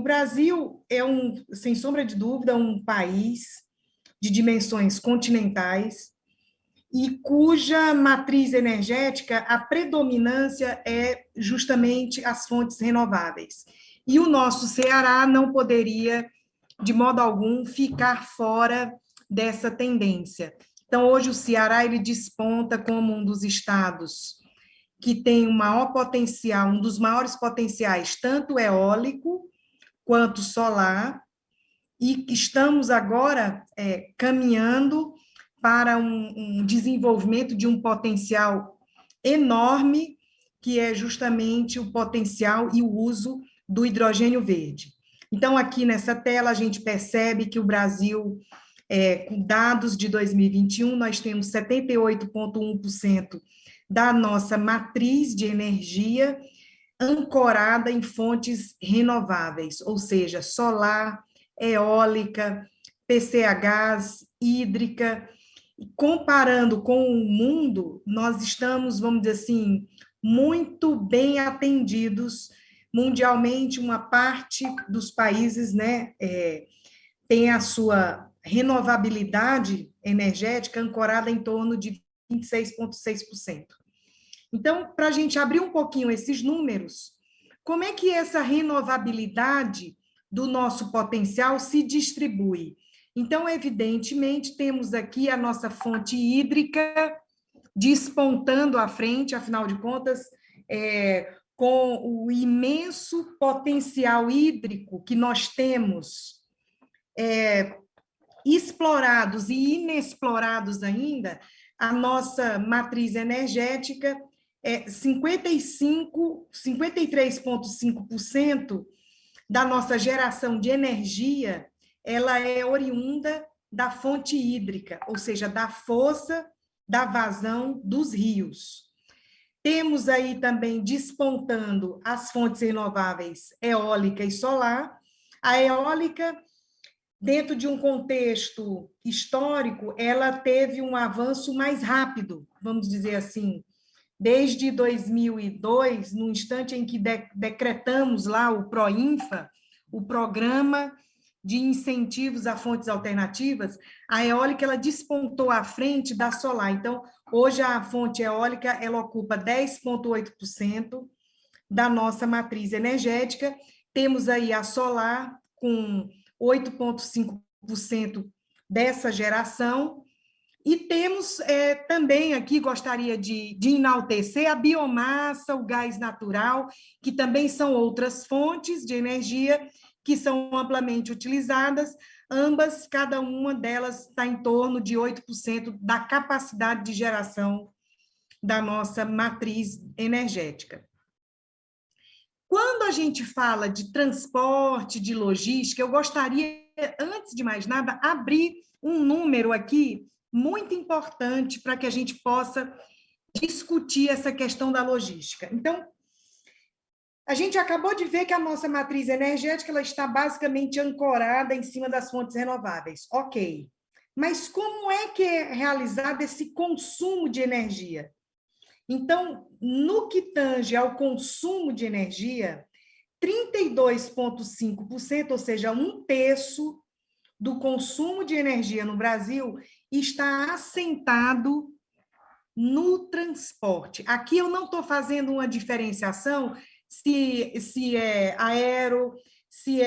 Brasil é, sem sombra de dúvida, um país de dimensões continentais e cuja matriz energética, a predominância é justamente as fontes renováveis. E o nosso Ceará não poderia, de modo algum, ficar fora dessa tendência. Então, hoje o Ceará ele desponta como um dos estados que tem o maior potencial, um dos maiores potenciais, tanto eólico quanto solar, e estamos agora caminhando para um desenvolvimento de um potencial enorme, que é justamente o potencial e o uso do hidrogênio verde. Então, aqui nessa tela, a gente percebe que o Brasil, com dados de 2021, nós temos 78,1% da nossa matriz de energia ancorada em fontes renováveis, ou seja, solar, eólica, PCHs, hídrica. Comparando com o mundo, nós estamos, vamos dizer assim, muito bem atendidos mundialmente. Uma parte dos países, né, tem a sua renovabilidade energética ancorada em torno de 26,6%. Então, para a gente abrir um pouquinho esses números, como é que essa renovabilidade do nosso potencial se distribui? Então, evidentemente, temos aqui a nossa fonte hídrica despontando à frente, afinal de contas, com o imenso potencial hídrico que nós temos, explorados e inexplorados ainda, a nossa matriz energética 53,5% da nossa geração de energia, ela é oriunda da fonte hídrica, ou seja, da força da vazão dos rios. Temos aí também despontando as fontes renováveis eólica e solar. A eólica, dentro de um contexto histórico, ela teve um avanço mais rápido, vamos dizer assim, desde 2002, no instante em que decretamos lá o PROINFA, o Programa de Incentivos a Fontes Alternativas, a eólica ela despontou à frente da solar. Então, hoje a fonte eólica ela ocupa 10,8% da nossa matriz energética. Temos aí a solar com 8,5% dessa geração. E temos também aqui, gostaria de enaltecer, a biomassa, o gás natural, que também são outras fontes de energia que são amplamente utilizadas, ambas, cada uma delas está em torno de 8% da capacidade de geração da nossa matriz energética. Quando a gente fala de transporte, de logística, eu gostaria, antes de mais nada, abrir um número aqui muito importante para que a gente possa discutir essa questão da logística. Então, a gente acabou de ver que a nossa matriz energética ela está basicamente ancorada em cima das fontes renováveis. Ok. Mas como é que é realizado esse consumo de energia? Então, no que tange ao consumo de energia, 32,5%, ou seja, um terço do consumo de energia no Brasil está assentado no transporte. Aqui eu não estou fazendo uma diferenciação se é aero, se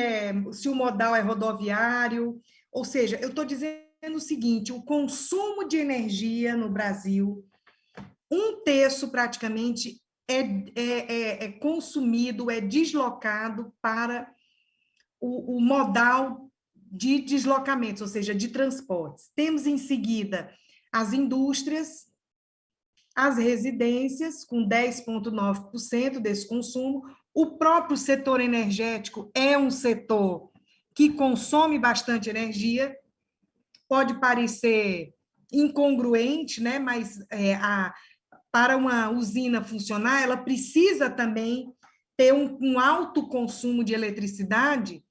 o modal é rodoviário, ou seja, eu estou dizendo o seguinte, o consumo de energia no Brasil, um terço praticamente é consumido, é deslocado para o modal de deslocamentos, ou seja, de transportes. Temos em seguida as indústrias, as residências, com 10,9% desse consumo. O próprio setor energético é um setor que consome bastante energia, pode parecer incongruente, né? Mas para uma usina funcionar, ela precisa também ter um alto consumo de eletricidade,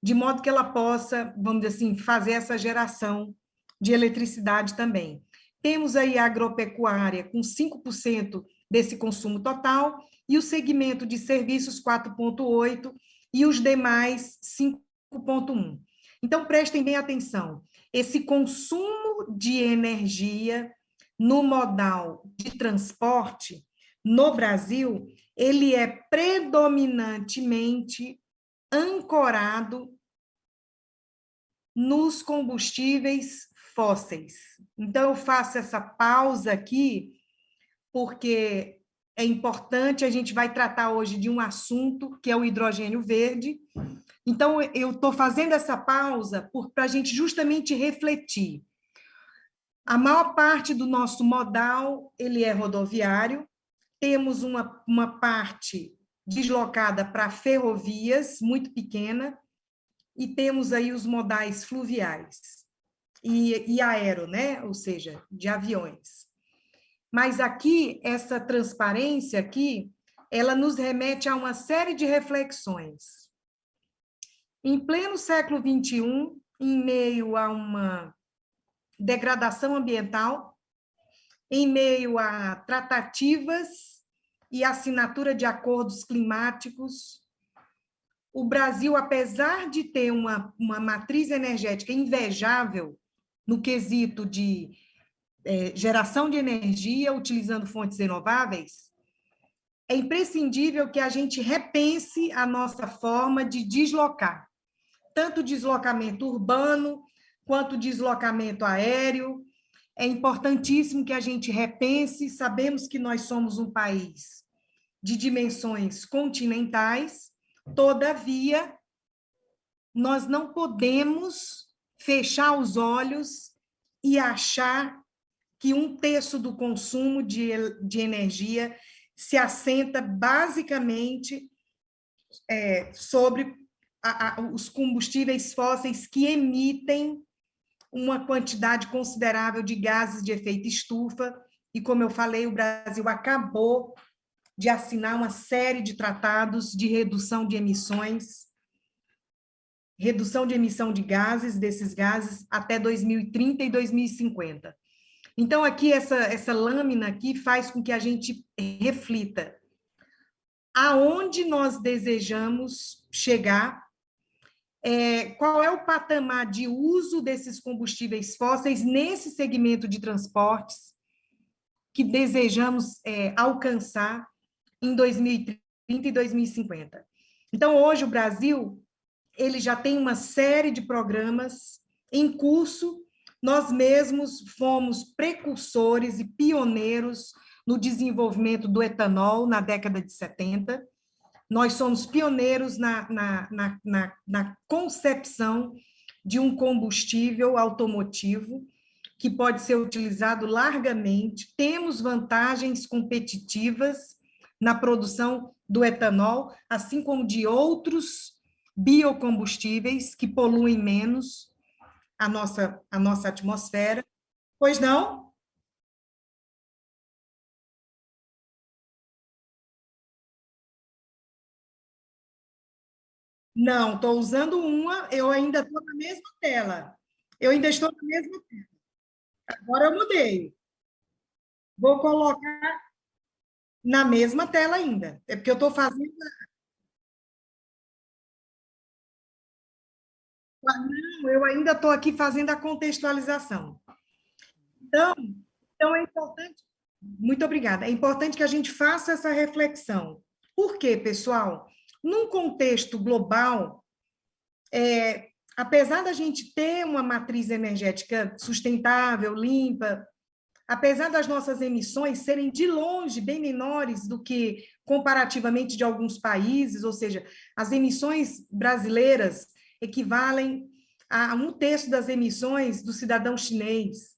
de modo que ela possa, vamos dizer assim, fazer essa geração de eletricidade também. Temos aí a agropecuária com 5% desse consumo total, e o segmento de serviços 4,8%, e os demais 5,1. Então, prestem bem atenção. Esse consumo de energia no modal de transporte no Brasil, ele é predominantemente ancorado nos combustíveis fósseis. Então, eu faço essa pausa aqui, porque é importante, a gente vai tratar hoje de um assunto que é o hidrogênio verde. Então, eu estou fazendo essa pausa para a gente justamente refletir. A maior parte do nosso modal, ele é rodoviário, temos uma parte deslocada para ferrovias, muito pequena, e temos aí os modais fluviais e aero, né? Ou seja, de aviões. Mas aqui, essa transparência aqui, ela nos remete a uma série de reflexões. Em pleno século XXI, em meio a uma degradação ambiental, em meio a tratativas e assinatura de acordos climáticos, o Brasil, apesar de ter uma matriz energética invejável no quesito de geração de energia utilizando fontes renováveis, é imprescindível que a gente repense a nossa forma de deslocar, tanto deslocamento urbano quanto deslocamento aéreo. É importantíssimo que a gente repense. Sabemos que nós somos um país de dimensões continentais, todavia, nós não podemos fechar os olhos e achar que 1/3 do consumo de energia se assenta basicamente sobre os combustíveis fósseis que emitem uma quantidade considerável de gases de efeito estufa, e como eu falei, o Brasil acabou de assinar uma série de tratados de redução de emissões, redução de emissão de gases, desses gases, até 2030 e 2050. Então, aqui, essa lâmina aqui faz com que a gente reflita aonde nós desejamos chegar, qual é o patamar de uso desses combustíveis fósseis nesse segmento de transportes que desejamos alcançar em 2030 e 2050. Então, hoje, o Brasil ele já tem uma série de programas em curso. Nós mesmos fomos precursores e pioneiros no desenvolvimento do etanol na década de 70. Nós somos pioneiros na concepção de um combustível automotivo que pode ser utilizado largamente. Temos vantagens competitivas na produção do etanol, assim como de outros biocombustíveis que poluem menos a nossa atmosfera. Pois não? Não, estou usando uma, eu ainda estou na mesma tela. Eu ainda estou na mesma tela. Agora eu mudei. Vou colocar na mesma tela ainda. É porque eu estou fazendo. Não, eu ainda estou aqui fazendo a contextualização. Então, então é importante. Muito obrigada. É importante que a gente faça essa reflexão. Por quê, pessoal? Num contexto global, apesar da gente ter uma matriz energética sustentável, limpa, apesar das nossas emissões serem de longe bem menores do que comparativamente de alguns países, ou seja, as emissões brasileiras equivalem a 1/3 das emissões do cidadão chinês.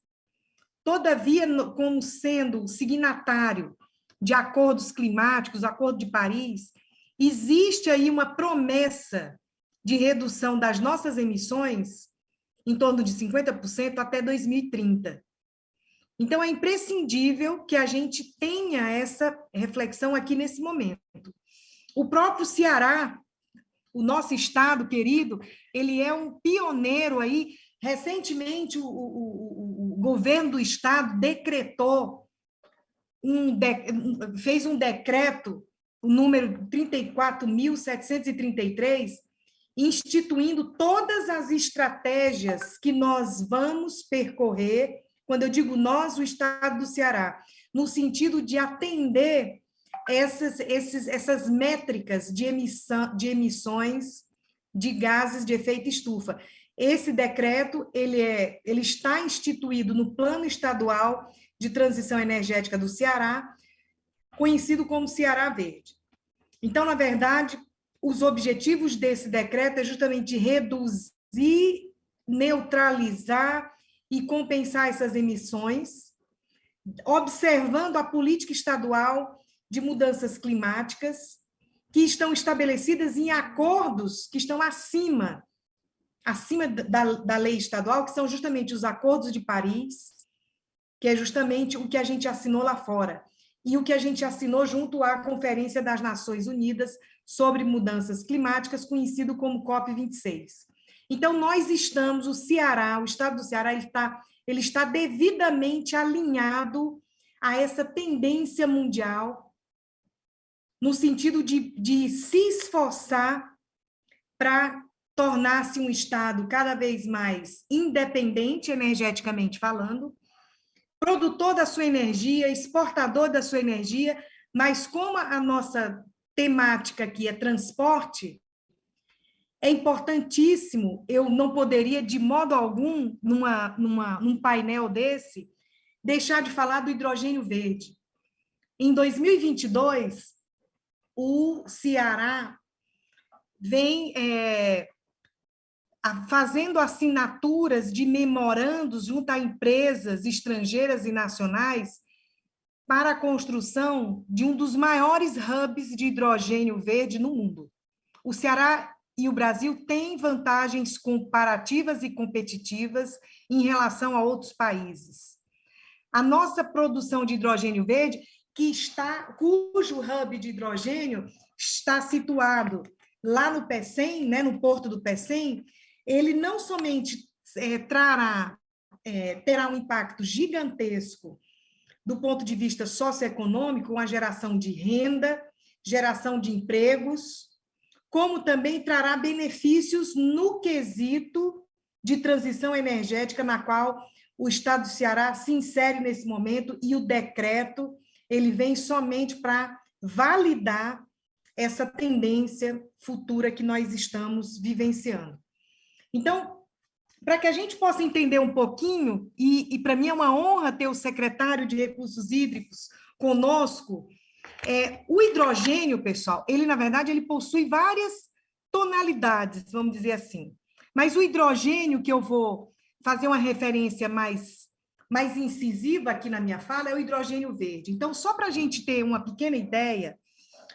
Todavia, como sendo signatário de acordos climáticos, Acordo de Paris, existe aí uma promessa de redução das nossas emissões em torno de 50% até 2030. Então, é imprescindível que a gente tenha essa reflexão aqui nesse momento. O próprio Ceará, o nosso estado querido, ele é um pioneiro aí. Recentemente, o governo do estado decretou, fez um decreto, o número 34.733, instituindo todas as estratégias que nós vamos percorrer, quando eu digo nós, o Estado do Ceará, no sentido de atender essas métricas de emissões de gases de efeito estufa. Esse decreto ele está instituído no Plano Estadual de Transição Energética do Ceará, conhecido como Ceará Verde. Então, na verdade, os objetivos desse decreto é justamente reduzir, neutralizar e compensar essas emissões, observando a política estadual de mudanças climáticas, que estão estabelecidas em acordos que estão acima da lei estadual, que são justamente os acordos de Paris, que é justamente o que a gente assinou lá fora, e o que a gente assinou junto à Conferência das Nações Unidas sobre Mudanças Climáticas, conhecido como COP26. Então, nós estamos, o Ceará, o estado do Ceará, ele está devidamente alinhado a essa tendência mundial, no sentido de se esforçar para tornar-se um estado cada vez mais independente, energeticamente falando, produtor da sua energia, exportador da sua energia, mas como a nossa temática aqui é transporte, é importantíssimo, eu não poderia, de modo algum, num painel desse, deixar de falar do hidrogênio verde. Em 2022, o Ceará vem fazendo assinaturas de memorandos junto a empresas estrangeiras e nacionais para a construção de um dos maiores hubs de hidrogênio verde no mundo. O Ceará e o Brasil têm vantagens comparativas e competitivas em relação a outros países. A nossa produção de hidrogênio verde, cujo hub de hidrogênio está situado lá no Pecém, né, no porto do Pecém, ele não somente terá um impacto gigantesco do ponto de vista socioeconômico, uma geração de renda, geração de empregos, como também trará benefícios no quesito de transição energética, na qual o Estado do Ceará se insere nesse momento, e o decreto ele vem somente para validar essa tendência futura que nós estamos vivenciando. Então, para que a gente possa entender um pouquinho, e para mim é uma honra ter o secretário de Recursos Hídricos conosco, o hidrogênio, pessoal, ele, na verdade, ele possui várias tonalidades, vamos dizer assim. Mas o hidrogênio, que eu vou fazer uma referência mais incisiva aqui na minha fala, é o hidrogênio verde. Então, só para a gente ter uma pequena ideia,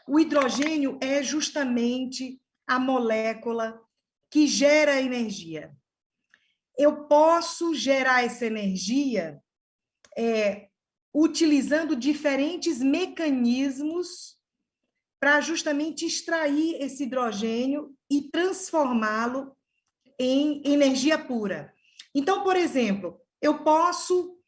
o hidrogênio é justamente a molécula que gera energia. Eu posso gerar essa energia utilizando diferentes mecanismos para justamente extrair esse hidrogênio e transformá-lo em energia pura. Então, por exemplo, eu posso,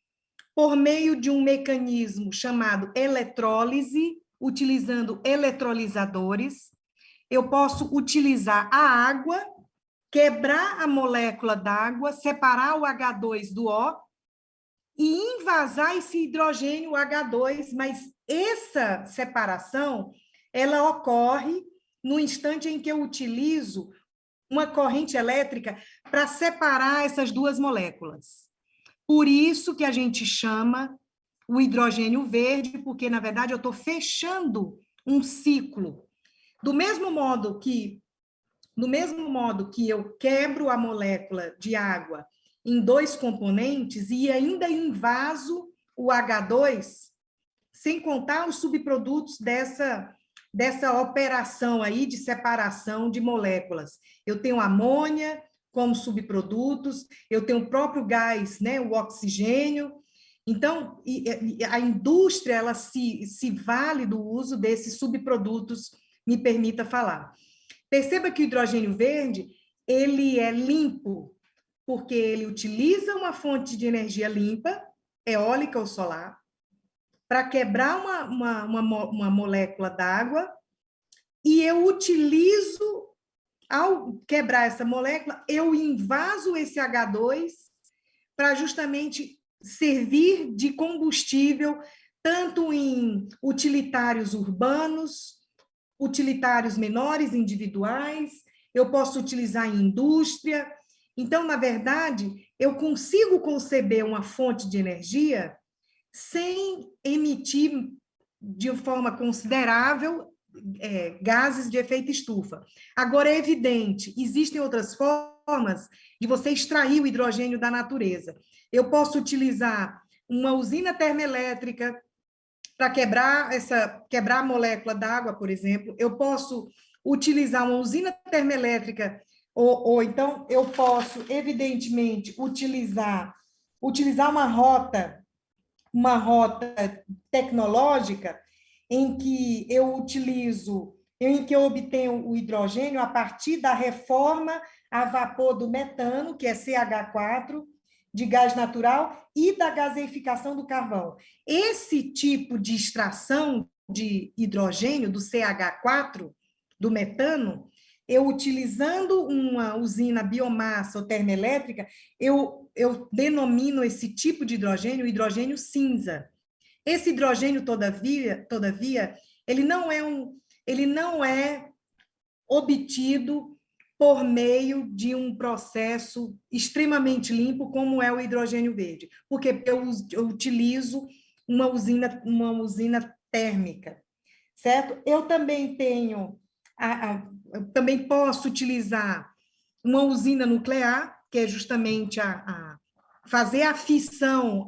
por meio de um mecanismo chamado eletrólise, utilizando eletrolisadores, eu posso utilizar a água, quebrar a molécula d'água, separar o H2 do O e invasar esse hidrogênio H2, mas essa separação, ela ocorre no instante em que eu utilizo uma corrente elétrica para separar essas duas moléculas. Por isso que a gente chama o hidrogênio verde, porque, na verdade, eu estou fechando um ciclo. Do mesmo modo que eu quebro a molécula de água em dois componentes e ainda invaso o H2, sem contar os subprodutos dessa operação aí de separação de moléculas. Eu tenho amônia como subprodutos, eu tenho o próprio gás, né, o oxigênio. Então, a indústria ela se vale do uso desses subprodutos, me permita falar. Perceba que o hidrogênio verde, ele é limpo, porque ele utiliza uma fonte de energia limpa, eólica ou solar, para quebrar uma molécula d'água, e eu utilizo ao quebrar essa molécula, eu invaso esse H2 para justamente servir de combustível tanto em utilitários urbanos, utilitários menores, individuais, eu posso utilizar em indústria. Então, na verdade, eu consigo conceber uma fonte de energia sem emitir de forma considerável gases de efeito estufa. Agora, é evidente, existem outras formas de você extrair o hidrogênio da natureza. Eu posso utilizar uma usina termoelétrica para quebrar a molécula d'água, por exemplo. Eu posso utilizar uma usina termoelétrica, ou então eu posso, evidentemente, utilizar uma rota tecnológica em que eu obtenho o hidrogênio a partir da reforma a vapor do metano, que é CH4, de gás natural, e da gaseificação do carvão. Esse tipo de extração de hidrogênio, do CH4, do metano, eu utilizando uma usina biomassa ou termoelétrica, eu denomino esse tipo de hidrogênio hidrogênio cinza. Esse hidrogênio, todavia, ele não é obtido por meio de um processo extremamente limpo, como é o hidrogênio verde, porque eu utilizo uma usina térmica, certo? Eu também eu também posso utilizar uma usina nuclear, que é justamente fazer a fissão,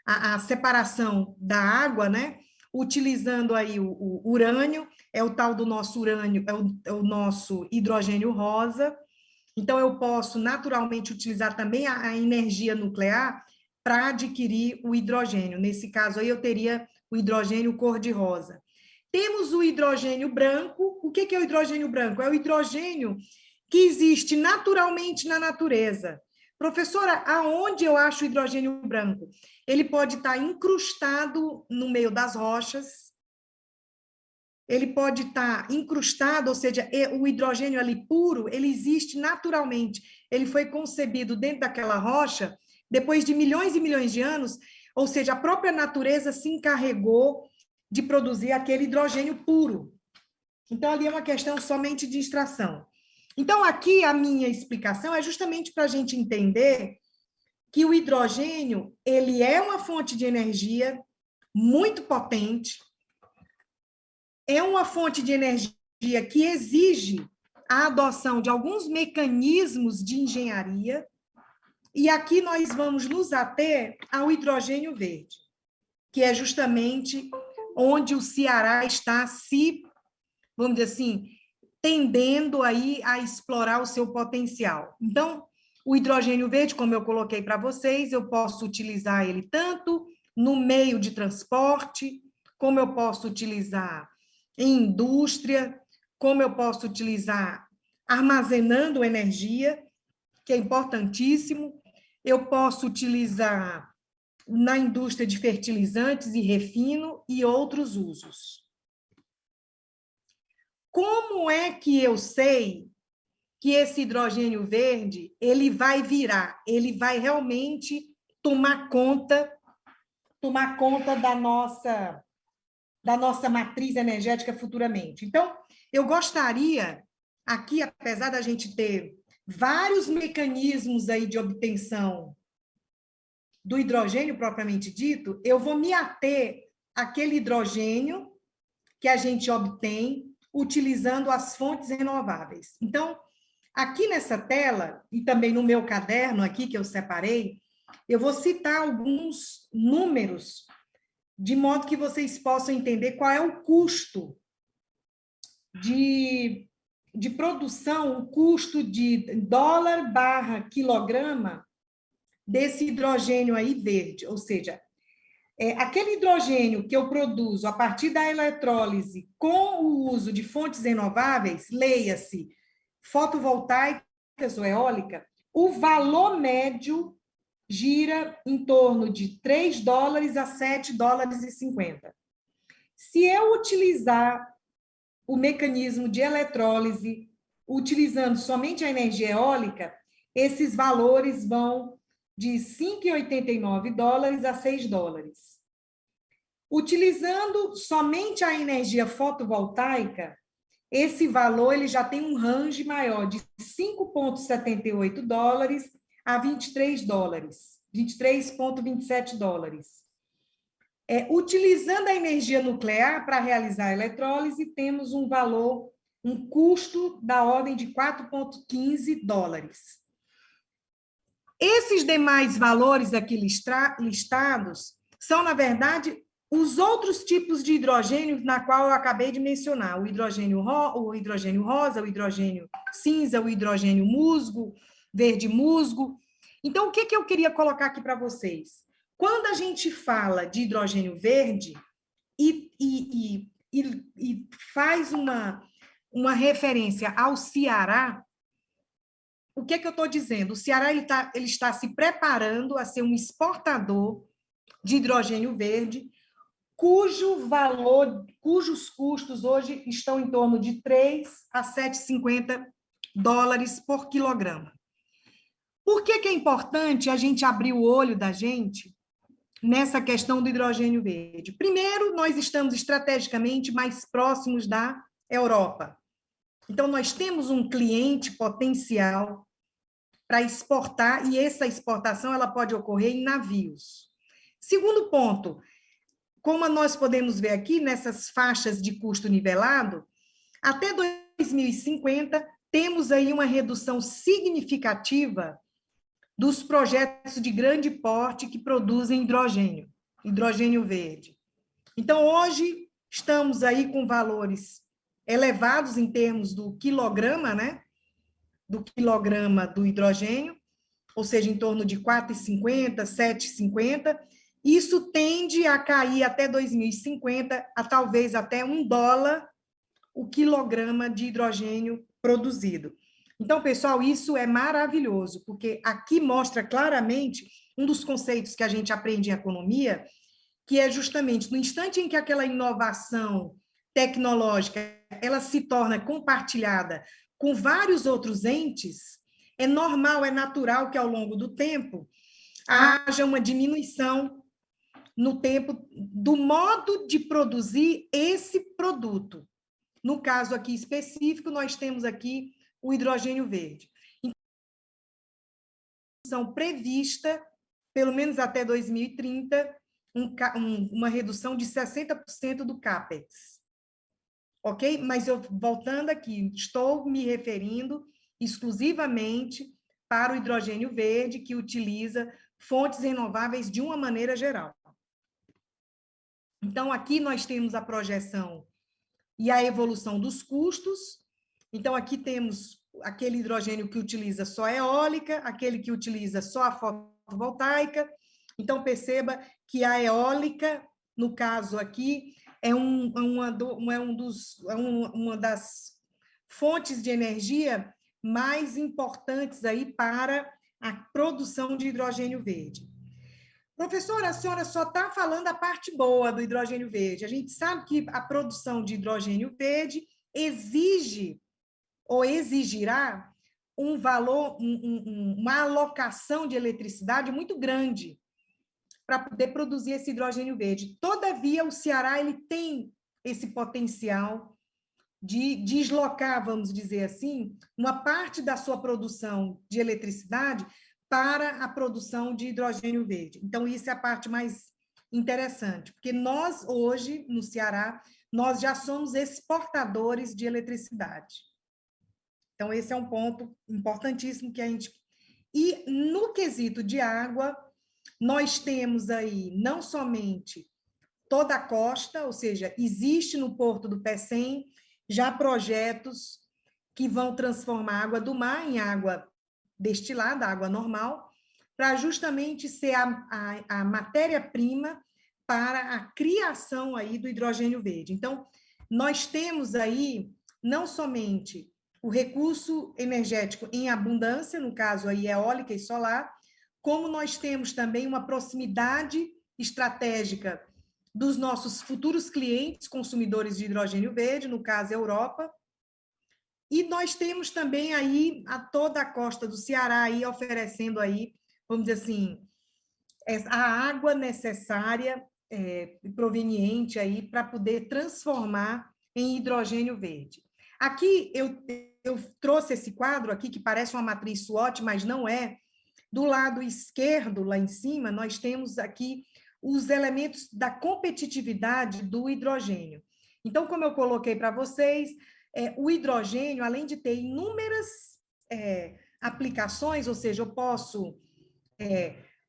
a separação da água, né? Utilizando aí o urânio, é o tal do nosso urânio, é o nosso hidrogênio rosa. Então, eu posso naturalmente utilizar também a energia nuclear para adquirir o hidrogênio. Nesse caso aí, eu teria o hidrogênio cor-de-rosa. Temos o hidrogênio branco. O que é o hidrogênio branco? É o hidrogênio que existe naturalmente na natureza. Professora, aonde eu acho o hidrogênio branco? Ele pode estar incrustado no meio das rochas, ele pode estar incrustado, ou seja, o hidrogênio ali puro, ele existe naturalmente. Ele foi concebido dentro daquela rocha depois de milhões e milhões de anos, ou seja, a própria natureza se encarregou de produzir aquele hidrogênio puro. Então, ali é uma questão somente de extração. Então, aqui a minha explicação é justamente para a gente entender que o hidrogênio, ele é uma fonte de energia muito potente, é uma fonte de energia que exige a adoção de alguns mecanismos de engenharia, e aqui nós vamos nos ater ao hidrogênio verde, que é justamente onde o Ceará está vamos dizer assim, tendendo aí a explorar o seu potencial. Então, o hidrogênio verde, como eu coloquei para vocês, eu posso utilizar ele tanto no meio de transporte, como eu posso utilizar em indústria, como eu posso utilizar armazenando energia, que é importantíssimo. Eu posso utilizar na indústria de fertilizantes e refino e outros usos. Como é que eu sei que esse hidrogênio verde, ele vai realmente tomar conta da nossa matriz energética futuramente? Então, eu gostaria, aqui, apesar da gente ter vários mecanismos aí de obtenção do hidrogênio propriamente dito, eu vou me ater àquele hidrogênio que a gente obtém utilizando as fontes renováveis. Então, aqui nessa tela, e também no meu caderno aqui que eu separei, eu vou citar alguns números, de modo que vocês possam entender qual é o custo de produção, o custo de dólar/quilograma desse hidrogênio aí verde, ou seja, aquele hidrogênio que eu produzo a partir da eletrólise com o uso de fontes renováveis, leia-se fotovoltaicas ou eólica, o valor médio gira em torno de $3 a $7,50. Se eu utilizar o mecanismo de eletrólise utilizando somente a energia eólica, esses valores vão de $5,89 a $6. Utilizando somente a energia fotovoltaica, esse valor ele já tem um range maior de $5,78 a $23, $23,27. Utilizando a energia nuclear para realizar a eletrólise, temos um valor, um custo da ordem de $4,15. Esses demais valores aqui listados são, na verdade, os outros tipos de hidrogênio na qual eu acabei de mencionar, o hidrogênio rosa, o hidrogênio cinza, o hidrogênio musgo, verde musgo. Então, o que eu queria colocar aqui para vocês? Quando a gente fala de hidrogênio verde e faz uma referência ao Ceará, o que eu estou dizendo? O Ceará ele está se preparando a ser um exportador de hidrogênio verde, cujos custos hoje estão em torno de $3 a $7,50 por quilograma. Por que é importante a gente abrir o olho da gente nessa questão do hidrogênio verde? Primeiro, nós estamos estrategicamente mais próximos da Europa. Então, nós temos um cliente potencial para exportar, e essa exportação ela pode ocorrer em navios. Segundo ponto, como nós podemos ver aqui nessas faixas de custo nivelado, até 2050, temos aí uma redução significativa dos projetos de grande porte que produzem hidrogênio verde. Então, hoje, estamos aí com valores elevados em termos do quilograma, né? Do quilograma do hidrogênio, ou seja, em torno de R$4,50, R$7,50. Isso tende a cair até 2050 a talvez até $1 o quilograma de hidrogênio produzido. Então, pessoal, isso é maravilhoso, porque aqui mostra claramente um dos conceitos que a gente aprende em economia, que é justamente no instante em que aquela inovação tecnológica ela se torna compartilhada com vários outros entes, é normal, é natural que ao longo do tempo haja uma diminuição no tempo do modo de produzir esse produto. No caso aqui específico, nós temos aqui o hidrogênio verde. Então, prevista, pelo menos até 2030, uma redução de 60% do CAPEX. Ok? Mas eu, voltando aqui, estou me referindo exclusivamente para o hidrogênio verde, que utiliza fontes renováveis de uma maneira geral. Então, aqui nós temos a projeção e a evolução dos custos. Então, aqui temos aquele hidrogênio que utiliza só a eólica, aquele que utiliza só a fotovoltaica. Então, perceba que a eólica, no caso aqui, é uma das fontes de energia mais importantes aí para a produção de hidrogênio verde. Professora, a senhora só está falando a parte boa do hidrogênio verde. A gente sabe que a produção de hidrogênio verde exige ou exigirá um valor, uma alocação de eletricidade muito grande para poder produzir esse hidrogênio verde. Todavia, o Ceará ele tem esse potencial de deslocar, vamos dizer assim, uma parte da sua produção de eletricidade para a produção de hidrogênio verde. Então, isso é a parte mais interessante, porque nós, hoje, no Ceará, nós já somos exportadores de eletricidade. Então, esse é um ponto importantíssimo que a gente... E, no quesito de água, nós temos aí, não somente toda a costa, ou seja, existe no Porto do Pecém já projetos que vão transformar a água do mar em água destilada, água normal, para justamente ser a matéria-prima para a criação aí do hidrogênio verde. Então, nós temos aí não somente o recurso energético em abundância, no caso aí eólica e solar, como nós temos também uma proximidade estratégica dos nossos futuros clientes consumidores de hidrogênio verde, no caso Europa, E nós temos também aí a toda a costa do Ceará aí oferecendo aí, vamos dizer assim, a água necessária, proveniente aí para poder transformar em hidrogênio verde. Aqui eu trouxe esse quadro aqui que parece uma matriz SWOT, mas não é. Do lado esquerdo, lá em cima, nós temos aqui os elementos da competitividade do hidrogênio. Então, como eu coloquei para vocês, o hidrogênio, além de ter inúmeras aplicações, ou seja, eu posso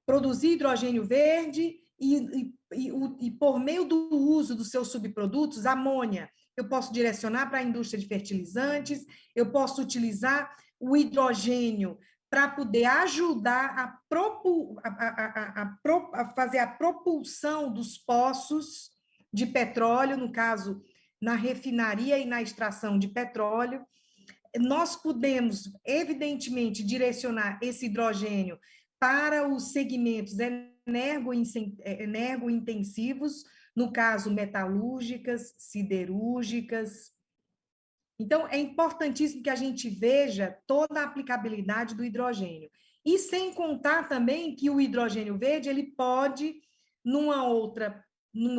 produzir hidrogênio verde e por meio do uso dos seus subprodutos, amônia, eu posso direcionar para a indústria de fertilizantes, eu posso utilizar o hidrogênio para poder ajudar a fazer a propulsão dos poços de petróleo, no caso, na refinaria e na extração de petróleo. Nós podemos, evidentemente, direcionar esse hidrogênio para os segmentos energointensivos, no caso, metalúrgicas, siderúrgicas. Então, é importantíssimo que a gente veja toda a aplicabilidade do hidrogênio. E sem contar também que o hidrogênio verde, ele pode, num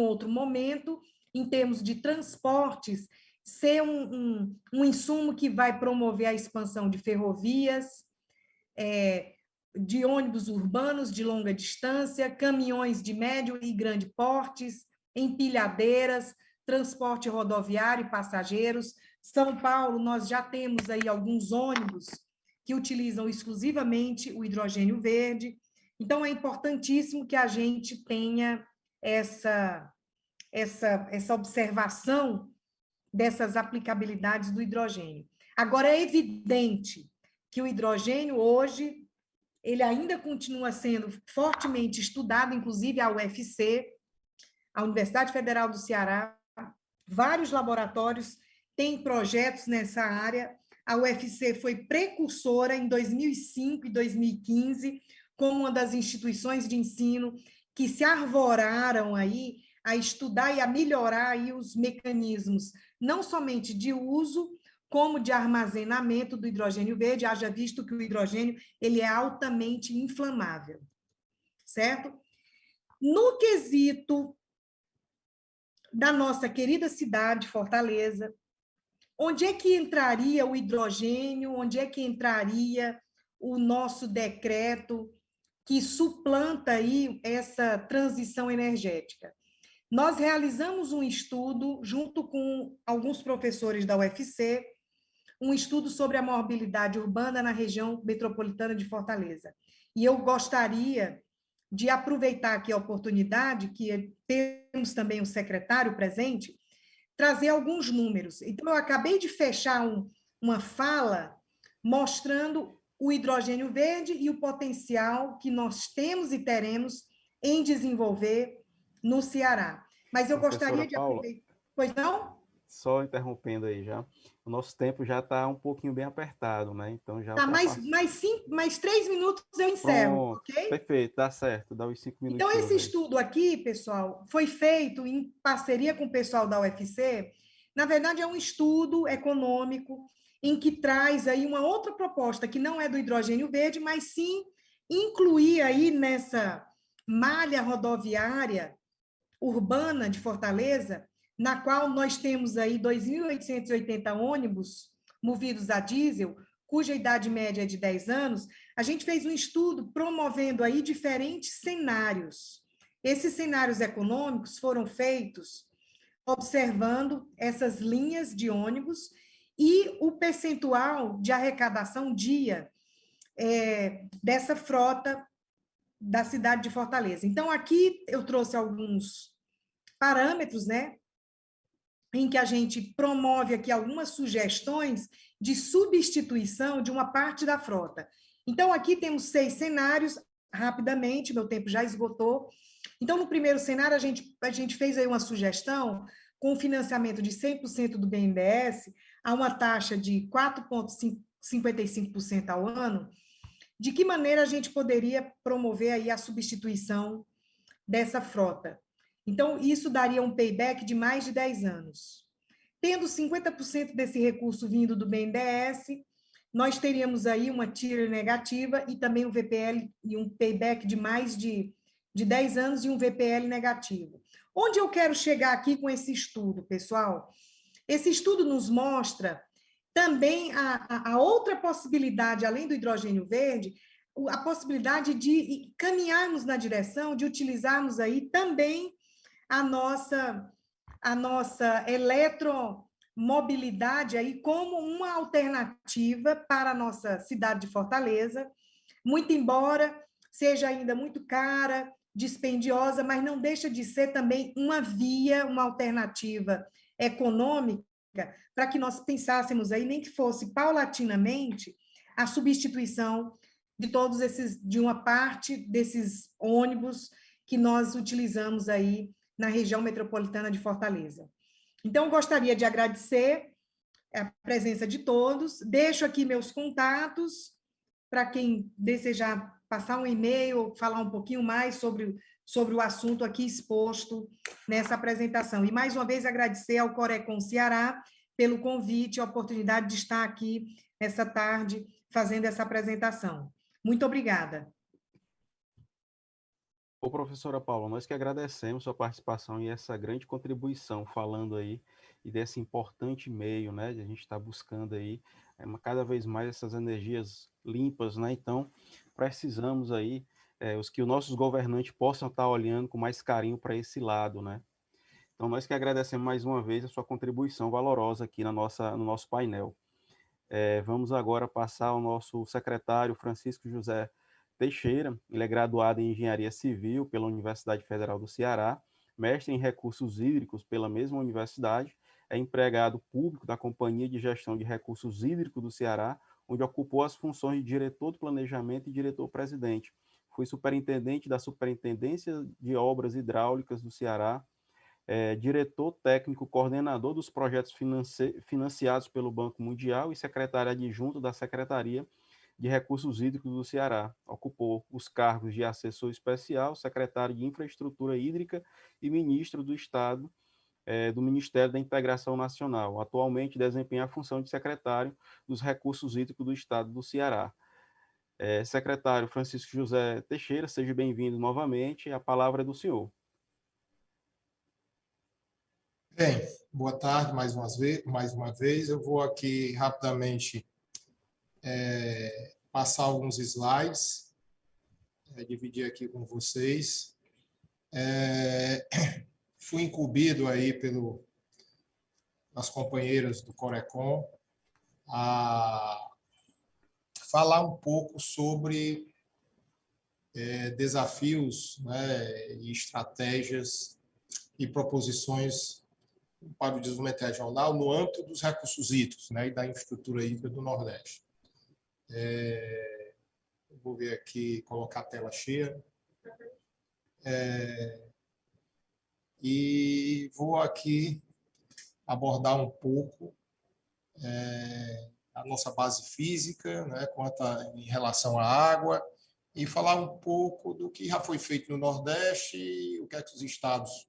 outro momento, em termos de transportes, ser um insumo que vai promover a expansão de ferrovias, de ônibus urbanos de longa distância, caminhões de médio e grande portes, empilhadeiras, transporte rodoviário e passageiros. São Paulo, nós já temos aí alguns ônibus que utilizam exclusivamente o hidrogênio verde. Então, é importantíssimo que a gente tenha essa observação dessas aplicabilidades do hidrogênio. Agora, é evidente que o hidrogênio, hoje, ele ainda continua sendo fortemente estudado, inclusive a UFC, a Universidade Federal do Ceará, vários laboratórios têm projetos nessa área. A UFC foi precursora em 2005 e 2015, como uma das instituições de ensino que se arvoraram aí a estudar e a melhorar aí os mecanismos, não somente de uso, como de armazenamento do hidrogênio verde, haja visto que o hidrogênio ele é altamente inflamável, certo? No quesito da nossa querida cidade, Fortaleza, onde é que entraria o hidrogênio, onde é que entraria o nosso decreto que suplanta aí essa transição energética? Nós realizamos um estudo, junto com alguns professores da UFC, um estudo sobre a mobilidade urbana na região metropolitana de Fortaleza. E eu gostaria de aproveitar aqui a oportunidade, que temos também o secretário presente, trazer alguns números. Então, eu acabei de fechar uma fala mostrando o hidrogênio verde e o potencial que nós temos e teremos em desenvolver no Ceará. Mas eu gostaria de aproveitar... Pois não? Só interrompendo aí já, o nosso tempo já está um pouquinho bem apertado, né? Então já tá, mais 3 minutos eu encerro, pronto, ok? perfeito, dá certo, dá os 5 Então, minutinhos esse aí. estudo aqui, pessoal, foi feito em parceria com o pessoal da UFC. Na verdade, é um estudo econômico em que traz aí uma outra proposta, que não é do hidrogênio verde, mas sim incluir aí nessa malha rodoviária urbana de Fortaleza, na qual nós temos aí 2.880 ônibus movidos a diesel, cuja idade média é de 10 anos. A gente fez um estudo promovendo aí diferentes cenários. Esses cenários econômicos foram feitos observando essas linhas de ônibus e o percentual de arrecadação dia dessa frota da cidade de Fortaleza. Então, aqui eu trouxe alguns parâmetros, né, em que a gente promove aqui algumas sugestões de substituição de uma parte da frota. Então, aqui temos 6 cenários, rapidamente, meu tempo já esgotou. Então, no primeiro cenário, a gente fez aí uma sugestão com o financiamento de 100% do BNDES, a uma taxa de 4,55% ao ano. De que maneira a gente poderia promover aí a substituição dessa frota? Então, isso daria um payback de mais de 10 anos. tendo 50% desse recurso vindo do BNDES, nós teríamos aí uma TIR negativa e também um VPL e um payback de mais de 10 anos e um VPL negativo. Onde eu quero chegar aqui com esse estudo, pessoal? Esse estudo nos mostra também a outra possibilidade, além do hidrogênio verde, a possibilidade de caminharmos na direção de utilizarmos aí também a nossa eletromobilidade aí como uma alternativa para a nossa cidade de Fortaleza, muito embora seja ainda muito cara, dispendiosa, mas não deixa de ser também uma via, uma alternativa econômica para que nós pensássemos aí, nem que fosse paulatinamente, a substituição de todos esses, de uma parte desses ônibus que nós utilizamos aí na região metropolitana de Fortaleza. Então, gostaria de agradecer a presença de todos, deixo aqui meus contatos, para quem desejar passar um e-mail, falar um pouquinho mais sobre o assunto aqui exposto nessa apresentação. E, mais uma vez, agradecer ao Corecon Ceará pelo convite, a oportunidade de estar aqui essa tarde fazendo essa apresentação. Muito obrigada. Ô, professora Paula, nós que agradecemos sua participação e essa grande contribuição falando aí e desse importante meio, né, de a gente estar buscando aí cada vez mais essas energias limpas, né, então precisamos aí os que os nossos governantes possam estar olhando com mais carinho para esse lado, né. Então nós que agradecemos mais uma vez a sua contribuição valorosa aqui no nosso painel. Vamos agora passar ao nosso secretário Francisco José Teixeira. Ele é graduado em Engenharia Civil pela Universidade Federal do Ceará, mestre em Recursos Hídricos pela mesma universidade, é empregado público da Companhia de Gestão de Recursos Hídricos do Ceará, onde ocupou as funções de diretor do planejamento e diretor-presidente. Foi superintendente da Superintendência de Obras Hidráulicas do Ceará, diretor técnico coordenador dos projetos financiados pelo Banco Mundial e secretário adjunto da Secretaria de Recursos Hídricos do Ceará. Ocupou os cargos de assessor especial, secretário de Infraestrutura Hídrica e ministro do Estado do Ministério da Integração Nacional. Atualmente desempenha a função de secretário dos Recursos Hídricos do Estado do Ceará. Secretário Francisco José Teixeira, seja bem-vindo novamente. A palavra é do senhor. Bem, boa tarde mais uma vez. Eu vou aqui rapidamente passar alguns slides, dividir aqui com vocês. Fui incumbido aí pelas companheiras do Corecon a falar um pouco sobre desafios, né, e estratégias e proposições para o desenvolvimento regional no âmbito dos recursos hídricos, né, e da infraestrutura hídrica do Nordeste. Vou ver aqui, colocar a tela cheia. E vou aqui abordar um pouco a nossa base física, né, em relação à água, e falar um pouco do que já foi feito no Nordeste e o que é que os estados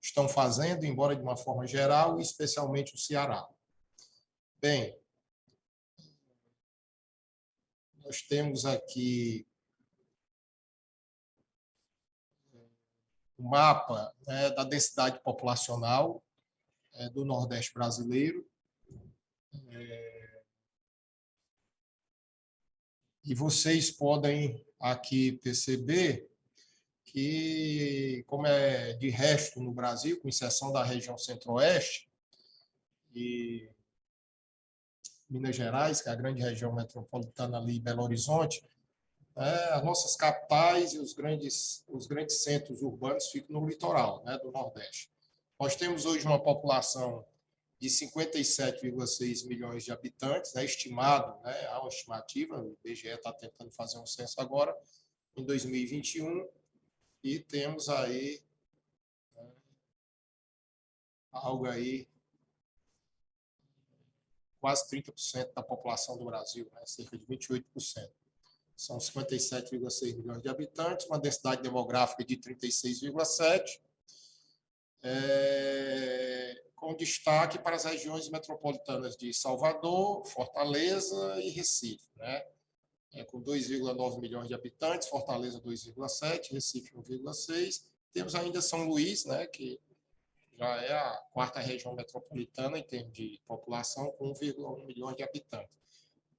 estão fazendo, embora de uma forma geral, e especialmente o Ceará. Bem, nós temos aqui um mapa, né, da densidade populacional do Nordeste brasileiro. E vocês podem aqui perceber que, como é de resto no Brasil, com exceção da região centro-oeste e Minas Gerais, que é a grande região metropolitana ali, Belo Horizonte, as nossas capitais e os grandes centros urbanos ficam no litoral, né, do Nordeste. Nós temos hoje uma população de 57,6 milhões de habitantes, né, estimado, né, há uma estimativa, o IBGE está tentando fazer um censo agora, em 2021, e temos aí algo aí, quase 30% da população do Brasil, né, cerca de 28%. São 57,6 milhões de habitantes, uma densidade demográfica de 36,7, com destaque para as regiões metropolitanas de Salvador, Fortaleza e Recife, né? Com 2,9 milhões de habitantes, Fortaleza 2,7, Recife 1,6. Temos ainda São Luís, né, que já é a quarta região metropolitana em termos de população, com 1,1 milhão de habitantes.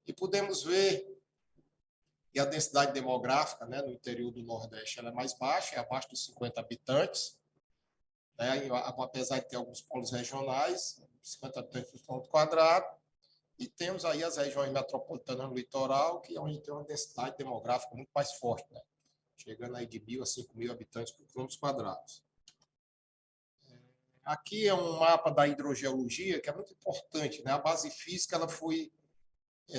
E podemos ver que a densidade demográfica, né, no interior do Nordeste ela é mais baixa, é abaixo dos 50 habitantes, né, apesar de ter alguns polos regionais, 50 habitantes por quilômetro quadrado. E temos aí as regiões metropolitanas no litoral, que é onde tem uma densidade demográfica muito mais forte, né, chegando aí de 1.000 a 5.000 habitantes por quilômetros quadrados. Aqui é um mapa da hidrogeologia, que é muito importante, né? A base física ela foi,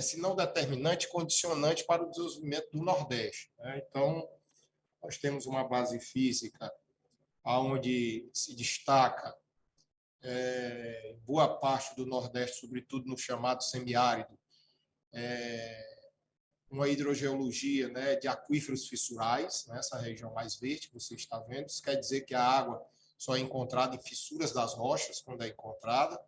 se não determinante, condicionante para o desenvolvimento do Nordeste, né? Então, nós temos uma base física onde se destaca boa parte do Nordeste, sobretudo no chamado semiárido, uma hidrogeologia, né, de aquíferos fissurais, né, essa região mais verde que você está vendo. Isso quer dizer que a água só é encontrada em fissuras das rochas, quando é encontrada.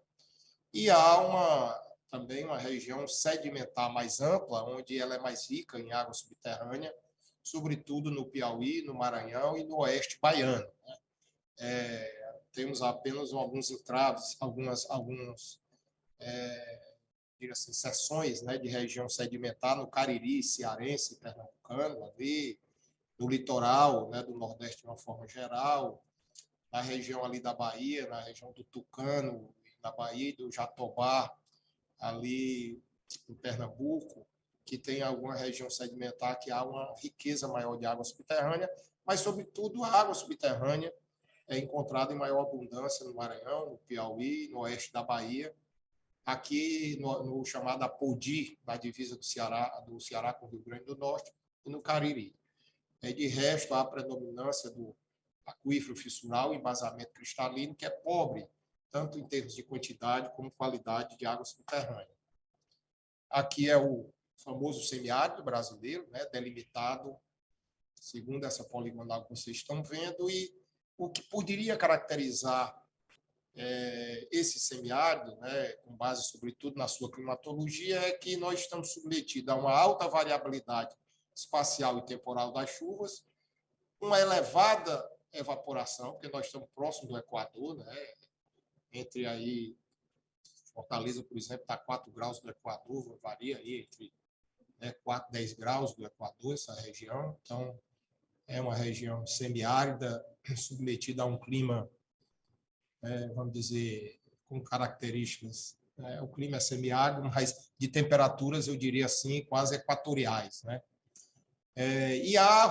E há também uma região sedimentar mais ampla, onde ela é mais rica em água subterrânea, sobretudo no Piauí, no Maranhão e no oeste baiano, né? Temos apenas alguns entraves, algumas assim, seções, né, de região sedimentar no Cariri, cearense, pernambucano, ali, no litoral, né, do Nordeste de uma forma geral, na região ali da Bahia, na região do Tucano, da Bahia e do Jatobá, ali em Pernambuco, que tem alguma região sedimentar que há uma riqueza maior de água subterrânea, mas, sobretudo, a água subterrânea é encontrada em maior abundância no Maranhão, no Piauí, no oeste da Bahia, aqui no chamado Apodi, na divisa do Ceará com o Rio Grande do Norte, e no Cariri. De resto, há a predominância do aquífero fissural, embasamento cristalino, que é pobre, tanto em termos de quantidade como qualidade de água subterrânea. Aqui é o famoso semiárido brasileiro, né, delimitado segundo essa poligonal que vocês estão vendo, e o que poderia caracterizar esse semiárido, né, com base sobretudo na sua climatologia, é que nós estamos submetidos a uma alta variabilidade espacial e temporal das chuvas, uma elevada evaporação, porque nós estamos próximos do Equador, né, entre aí, Fortaleza, por exemplo, está a 4 graus do Equador, varia aí entre 4 e 10 graus do Equador, essa região. Então, é uma região semiárida, submetida a um clima, vamos dizer, com características. O clima é semiárido, mas de temperaturas, eu diria assim, quase equatoriais, né? E há,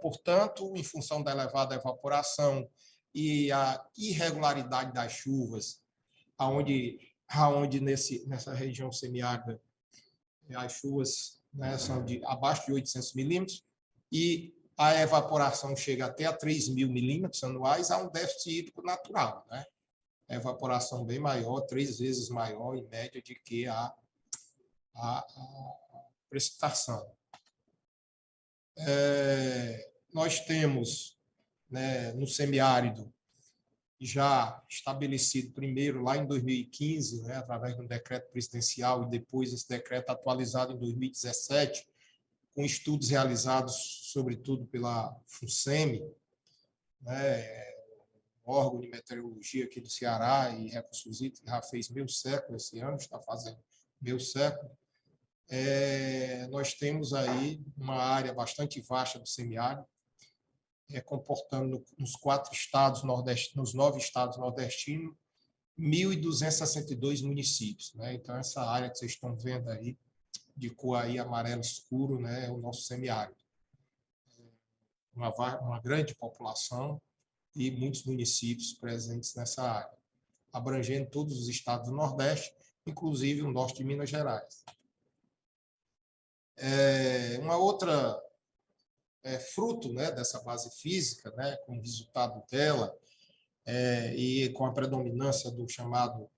portanto, em função da elevada evaporação e a irregularidade das chuvas, aonde nessa região semiárida as chuvas, né, são de abaixo de 800 milímetros e a evaporação chega até a 3.000 milímetros anuais, há um déficit hídrico natural, né? A evaporação bem maior, 3 vezes maior, em média, de que a precipitação. Nós temos, né, no semiárido, já estabelecido primeiro lá em 2015, né, através de um decreto presidencial, e depois esse decreto atualizado em 2017, com estudos realizados, sobretudo, pela FUNSEMI, né, órgão de meteorologia aqui do Ceará e recursos hídricos, que já fez meio século esse ano, está fazendo meio século. Nós temos aí uma área bastante vasta do semiárido, comportando nos 4 estados nordestinos, nos 9 estados nordestinos, 1.262 municípios, né? Então, essa área que vocês estão vendo aí, de cor aí amarelo escuro, né, é o nosso semiárido. Uma grande população e muitos municípios presentes nessa área, abrangendo todos os estados do Nordeste, inclusive o norte de Minas Gerais. Uma outra fruto, né, dessa base física, né, com o resultado dela, e com a predominância do chamado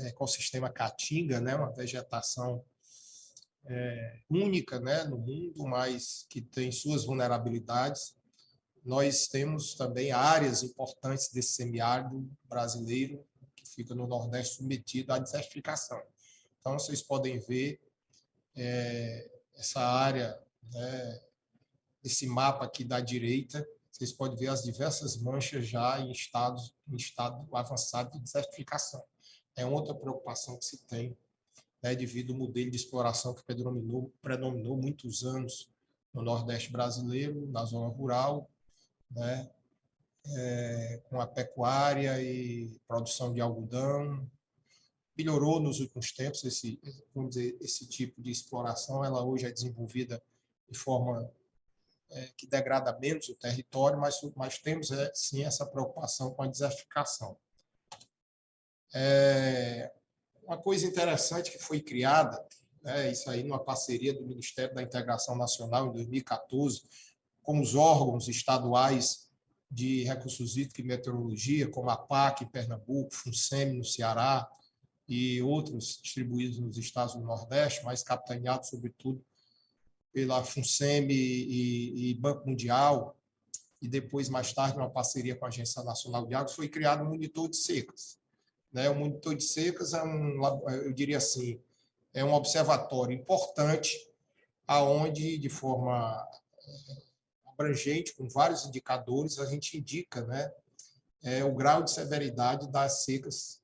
ecossistema caatinga, né, uma vegetação única, né, no mundo, mas que tem suas vulnerabilidades. nós temos também áreas importantes desse semiárido brasileiro, que fica no Nordeste, submetido à desertificação. Então, vocês podem ver essa área, né, esse mapa aqui da direita, vocês podem ver as diversas manchas já em estado avançado de desertificação. É outra preocupação que se tem, né, devido ao modelo de exploração que predominou muitos anos no Nordeste brasileiro, na zona rural, né, com a pecuária e produção de algodão. Melhorou nos últimos tempos vamos dizer, esse tipo de exploração. Ela hoje é desenvolvida de forma que degrada menos o território, mas temos sim essa preocupação com a desertificação. Uma coisa interessante que foi criada, isso aí numa parceria do Ministério da Integração Nacional em 2014, com os órgãos estaduais de recursos hídricos e meteorologia, como a PAC em Pernambuco, FUNSEMI no Ceará e outros distribuídos nos estados do Nordeste, mas capitaneados, sobretudo, pela FUNSEMI e Banco Mundial, e depois, mais tarde, uma parceria com a Agência Nacional de Águas, foi criado um monitor de secas. O monitor de secas eu diria assim, é um observatório importante, aonde, de forma abrangente, com vários indicadores, a gente indica, o grau de severidade das secas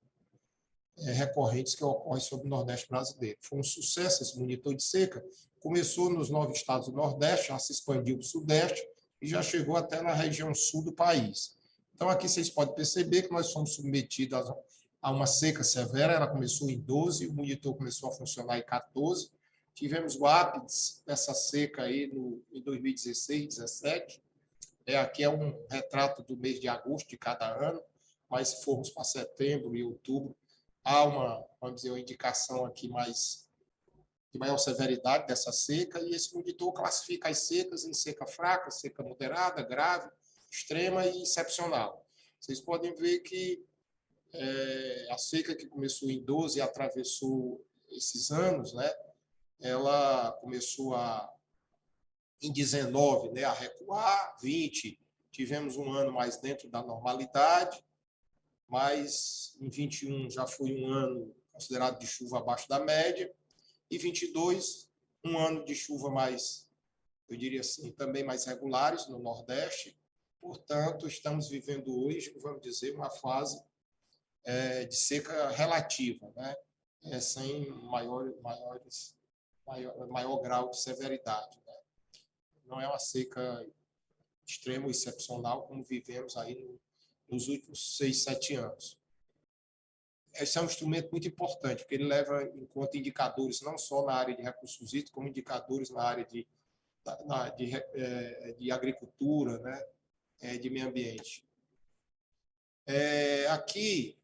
recorrentes que ocorrem sobre o Nordeste brasileiro. Foi um sucesso esse monitor de seca, começou nos 9 estados do Nordeste, já se expandiu para o Sudeste e já chegou até na região sul do país. Então, aqui vocês podem perceber que nós somos submetidos a uma seca severa. Ela começou em 12, o monitor começou a funcionar em 14. Tivemos o ápice dessa seca aí em 2016, 2017. Aqui é um retrato do mês de agosto de cada ano, mas se formos para setembro e outubro, há vamos dizer, uma indicação aqui de maior severidade dessa seca, e esse monitor classifica as secas em seca fraca, seca moderada, grave, extrema e excepcional. Vocês podem ver que a seca que começou em 12 e atravessou esses anos, ela começou em 19, a recuar, 20, tivemos um ano mais dentro da normalidade, mas em 21 já foi um ano considerado de chuva abaixo da média, e 22, um ano de chuva mais, eu diria assim, também mais regulares no Nordeste. Portanto, estamos vivendo hoje, vamos dizer, uma fase de seca relativa, sem maior grau de severidade. Não é uma seca extrema ou excepcional, como vivemos aí nos últimos 6, 7 anos. Esse é um instrumento muito importante, porque ele leva em conta indicadores não só na área de recursos hídricos, como indicadores na área de agricultura, de meio ambiente. Aqui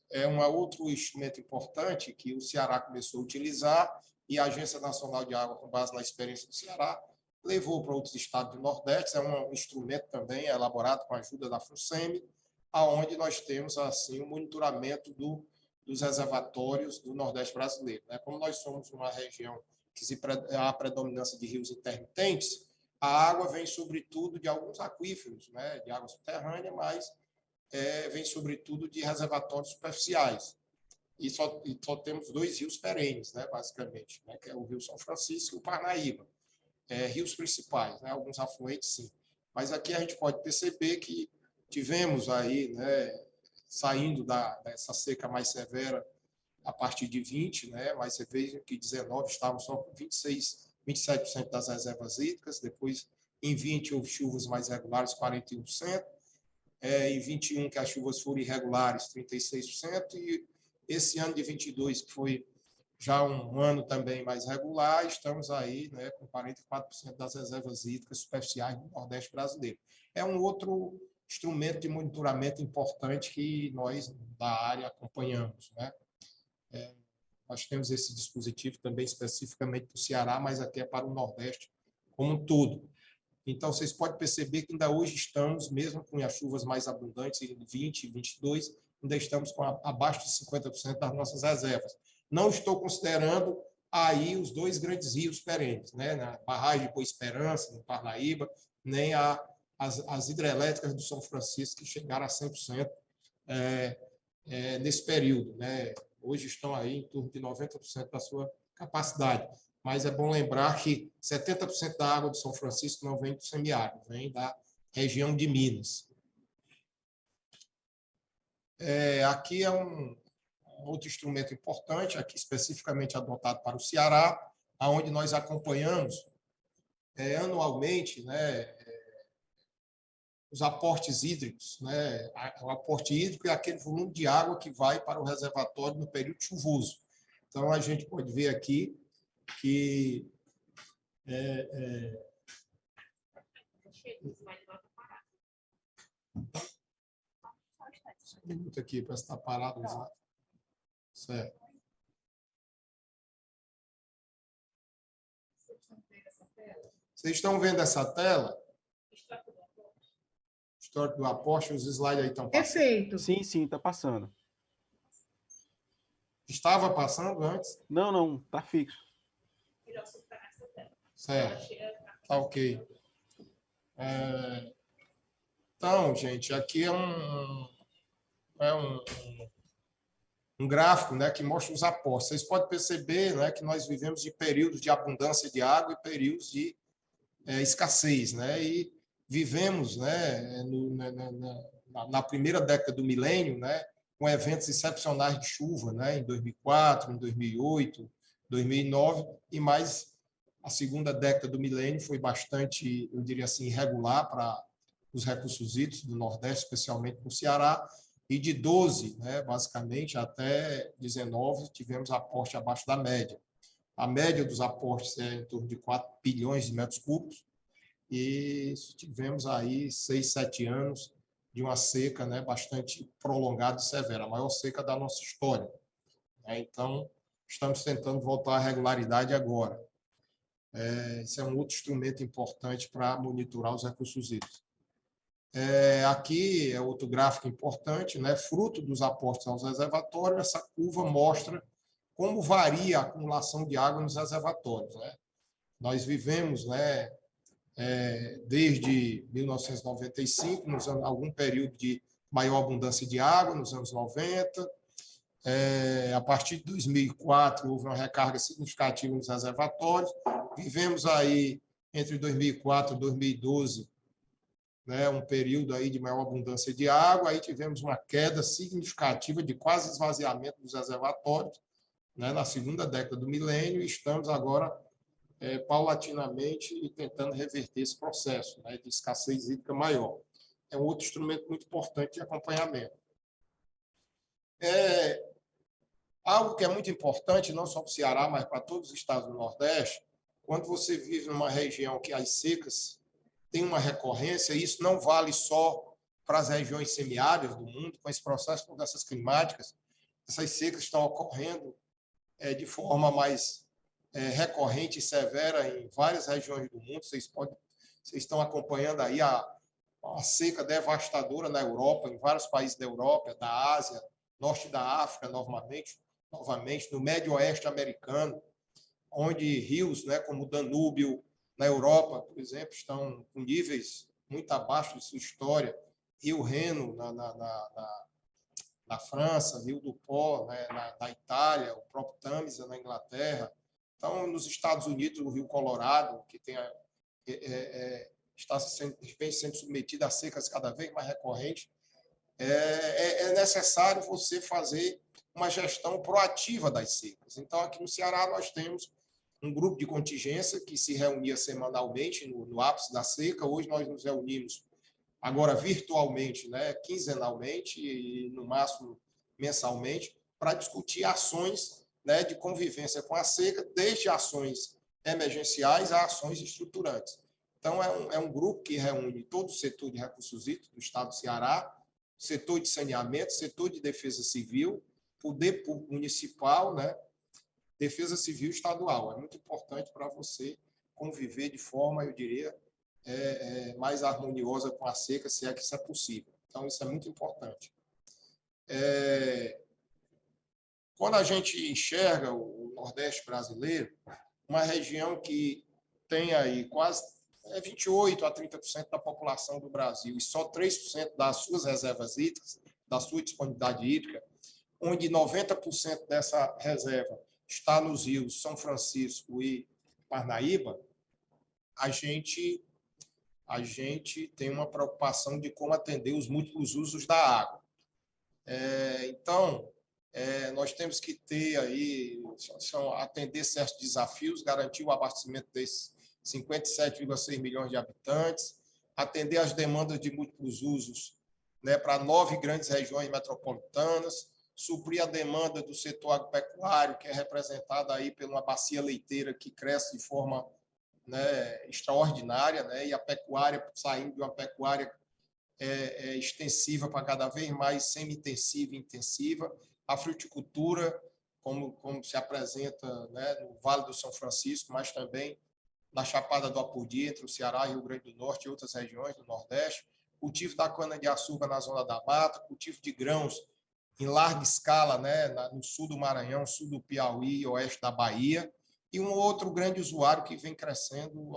é um outro instrumento importante que o Ceará começou a utilizar, e a Agência Nacional de Água, com base na experiência do Ceará, levou para outros estados do Nordeste. É um instrumento também elaborado com a ajuda da FUNSEMI, aonde nós temos assim o monitoramento dos reservatórios do Nordeste brasileiro. Como nós somos uma região que há a predominância de rios intermitentes, a água vem sobretudo de alguns aquíferos, de água subterrânea, mas vem sobretudo de reservatórios superficiais. E só temos 2 rios perenes, basicamente, que é o Rio São Francisco e o Parnaíba. Rios principais, alguns afluentes, sim. Mas aqui a gente pode perceber que tivemos aí, saindo dessa seca mais severa a partir de 20, mas você veja que 19 estavam só com 27% das reservas hídricas, depois em 20 houve chuvas mais regulares, 41%, em 21 que as chuvas foram irregulares, 36%, e esse ano de 22, que foi já um ano também mais regular, estamos aí com 44% das reservas hídricas superficiais no Nordeste brasileiro. É um outro instrumento de monitoramento importante que nós, da área, acompanhamos. Nós temos esse dispositivo também especificamente para o Ceará, mas aqui é para o Nordeste como um todo. Então, vocês podem perceber que ainda hoje estamos, mesmo com as chuvas mais abundantes, em 20 e 22, ainda estamos com abaixo de 50% das nossas reservas. Não estou considerando aí os 2 grandes rios perenes, na barragem de Boa Esperança, no Parnaíba, nem a as hidrelétricas do São Francisco, que chegaram a 100% nesse período, né? Hoje estão aí em torno de 90% da sua capacidade. Mas é bom lembrar que 70% da água do São Francisco não vem do semiárido, vem da região de Minas. Aqui é um outro instrumento importante, aqui especificamente adotado para o Ceará, onde nós acompanhamos anualmente, né, os aportes hídricos, né? O aporte hídrico é aquele volume de água que vai para o reservatório no período chuvoso. Então, a gente pode ver aqui que um minuto aqui para estar parado. Certo. Vocês estão vendo essa tela? Histórico do aporte, os slides aí estão passando. Perfeito. Sim, está passando. Estava passando antes? Não, está fixo. Certo. Tá ok. Então, gente, aqui é um gráfico, né, que mostra os aportes. Vocês podem perceber, né, que nós vivemos de períodos de abundância de água e períodos de escassez, né? E vivemos, né, na primeira década do milênio, né, com eventos excepcionais de chuva, né, em 2004, em 2008, 2009, e mais a segunda década do milênio foi bastante, eu diria assim, irregular para os recursos hídricos do Nordeste, especialmente no Ceará, e de 12, né, basicamente, até 19, tivemos aporte abaixo da média. A média dos aportes é em torno de 4 bilhões de metros cúbicos, e tivemos aí 6, 7 anos de uma seca, né, bastante prolongada e severa, a maior seca da nossa história. Então, estamos tentando voltar à regularidade agora. Esse é um outro instrumento importante para monitorar os recursos hídricos. Aqui é outro gráfico importante, né, fruto dos aportes aos reservatórios. Essa curva mostra como varia a acumulação de água nos reservatórios, né? Nós vivemos, né, desde 1995, algum período de maior abundância de água, nos anos 90. A partir de 2004, houve uma recarga significativa nos reservatórios. Vivemos aí, entre 2004 e 2012, né, um período aí de maior abundância de água. Aí tivemos uma queda significativa de quase esvaziamento dos reservatórios, né, na segunda década do milênio, e estamos agora paulatinamente tentando reverter esse processo, né, de escassez hídrica maior. É um outro instrumento muito importante de acompanhamento. Algo que é muito importante, não só para o Ceará, mas para todos os estados do Nordeste, quando você vive numa região que as secas têm uma recorrência, isso não vale só para as regiões semiáridas do mundo, com esse processo de mudanças climáticas, essas secas estão ocorrendo de forma mais recorrente e severa em várias regiões do mundo. Vocês estão acompanhando aí a seca devastadora na Europa, em vários países da Europa, da Ásia, norte da África, novamente no Médio Oeste americano, onde rios, né, como o Danúbio, na Europa, por exemplo, estão com níveis muito abaixo de sua história. Rio Reno, na França, Rio do Pó, né, na Itália, o próprio Tâmisa, na Inglaterra. Então, nos Estados Unidos, o Rio Colorado, que está sendo submetido a secas cada vez mais recorrentes, é necessário você fazer uma gestão proativa das secas. Então, aqui no Ceará, nós temos um grupo de contingência que se reunia semanalmente no ápice da seca. Hoje nós nos reunimos agora virtualmente, né, quinzenalmente e, no máximo, mensalmente, para discutir ações, né, de convivência com a seca, desde ações emergenciais a ações estruturantes. Então, é um grupo que reúne todo o setor de recursos hídricos do estado do Ceará, setor de saneamento, setor de defesa civil, poder municipal, né, defesa civil estadual. É muito importante para você conviver de forma, eu diria, mais harmoniosa com a seca, se é que isso é possível. Então, isso é muito importante. Quando a gente enxerga o Nordeste brasileiro, uma região que tem aí quase é 28% a 30% da população do Brasil, e só 3% das suas reservas hídricas, da sua disponibilidade hídrica, onde 90% dessa reserva está nos rios São Francisco e Parnaíba, a gente tem uma preocupação de como atender os múltiplos usos da água. Então, nós temos que ter aí, atender certos desafios, garantir o abastecimento desses 57,6 milhões de habitantes, atender as demandas de múltiplos usos, né, para 9 grandes regiões metropolitanas, suprir a demanda do setor agropecuário, que é representada aí por uma bacia leiteira que cresce de forma, né, extraordinária, né, e a pecuária, saindo de uma pecuária extensiva para cada vez mais semi-intensiva e intensiva, a fruticultura, como se apresenta, né, no Vale do São Francisco, mas também na Chapada do Apodi, entre o Ceará e o Rio Grande do Norte e outras regiões do Nordeste, cultivo da cana-de-açúcar na zona da mata, cultivo de grãos em larga escala, né, no sul do Maranhão, sul do Piauí e oeste da Bahia, e um outro grande usuário que vem crescendo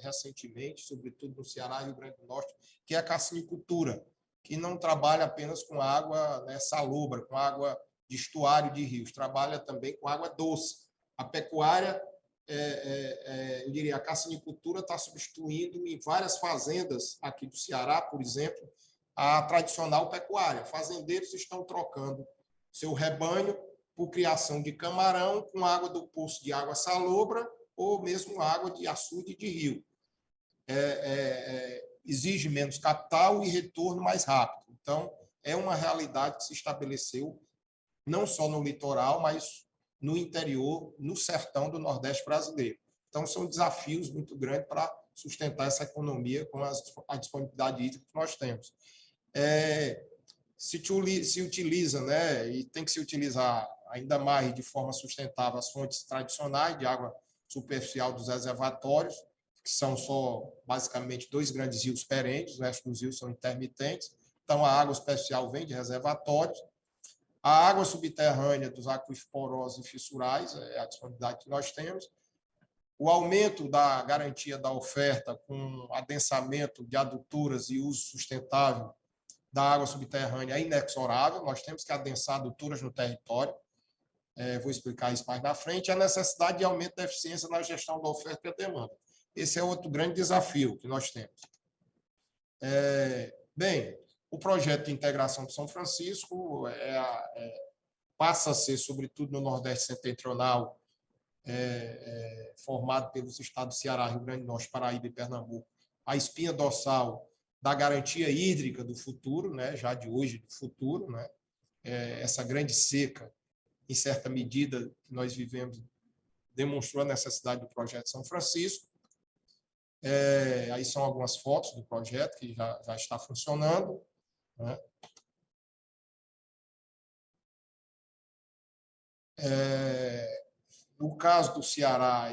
recentemente, sobretudo no Ceará e Rio Grande do Norte, que é a cassinicultura, que não trabalha apenas com água, né, salobra, com água de estuário de rios, trabalha também com água doce. A pecuária, eu diria, a cassinicultura está substituindo em várias fazendas aqui do Ceará, por exemplo, a tradicional pecuária. Fazendeiros estão trocando seu rebanho por criação de camarão com água do poço de água salobra ou mesmo água de açude de rio. Exige menos capital e retorno mais rápido. Então, é uma realidade que se estabeleceu não só no litoral, mas no interior, no sertão do Nordeste brasileiro. Então, são desafios muito grandes para sustentar essa economia com a disponibilidade hídrica que nós temos. Se utiliza, né, e tem que se utilizar ainda mais de forma sustentável as fontes tradicionais de água superficial dos reservatórios, que são só basicamente 2 grandes rios perenes, o resto dos rios são intermitentes. Então, a água superficial vem de reservatórios. A água subterrânea dos aquíferos porosos e fissurais é a disponibilidade que nós temos. O aumento da garantia da oferta com adensamento de adutoras e uso sustentável da água subterrânea é inexorável. Nós temos que adensar adutoras no território. Vou explicar isso mais na frente. A necessidade de aumento da eficiência na gestão da oferta e da demanda. Esse é outro grande desafio que nós temos. Bem, o projeto de integração de São Francisco passa a ser, sobretudo no Nordeste Setentrional, formado pelos estados de Ceará, Rio Grande do Norte, Paraíba e Pernambuco, a espinha dorsal da garantia hídrica do futuro, né, já de hoje do futuro, né, essa grande seca, em certa medida, que nós vivemos, demonstrou a necessidade do projeto São Francisco. Aí são algumas fotos do projeto que já está funcionando, né? No caso do Ceará,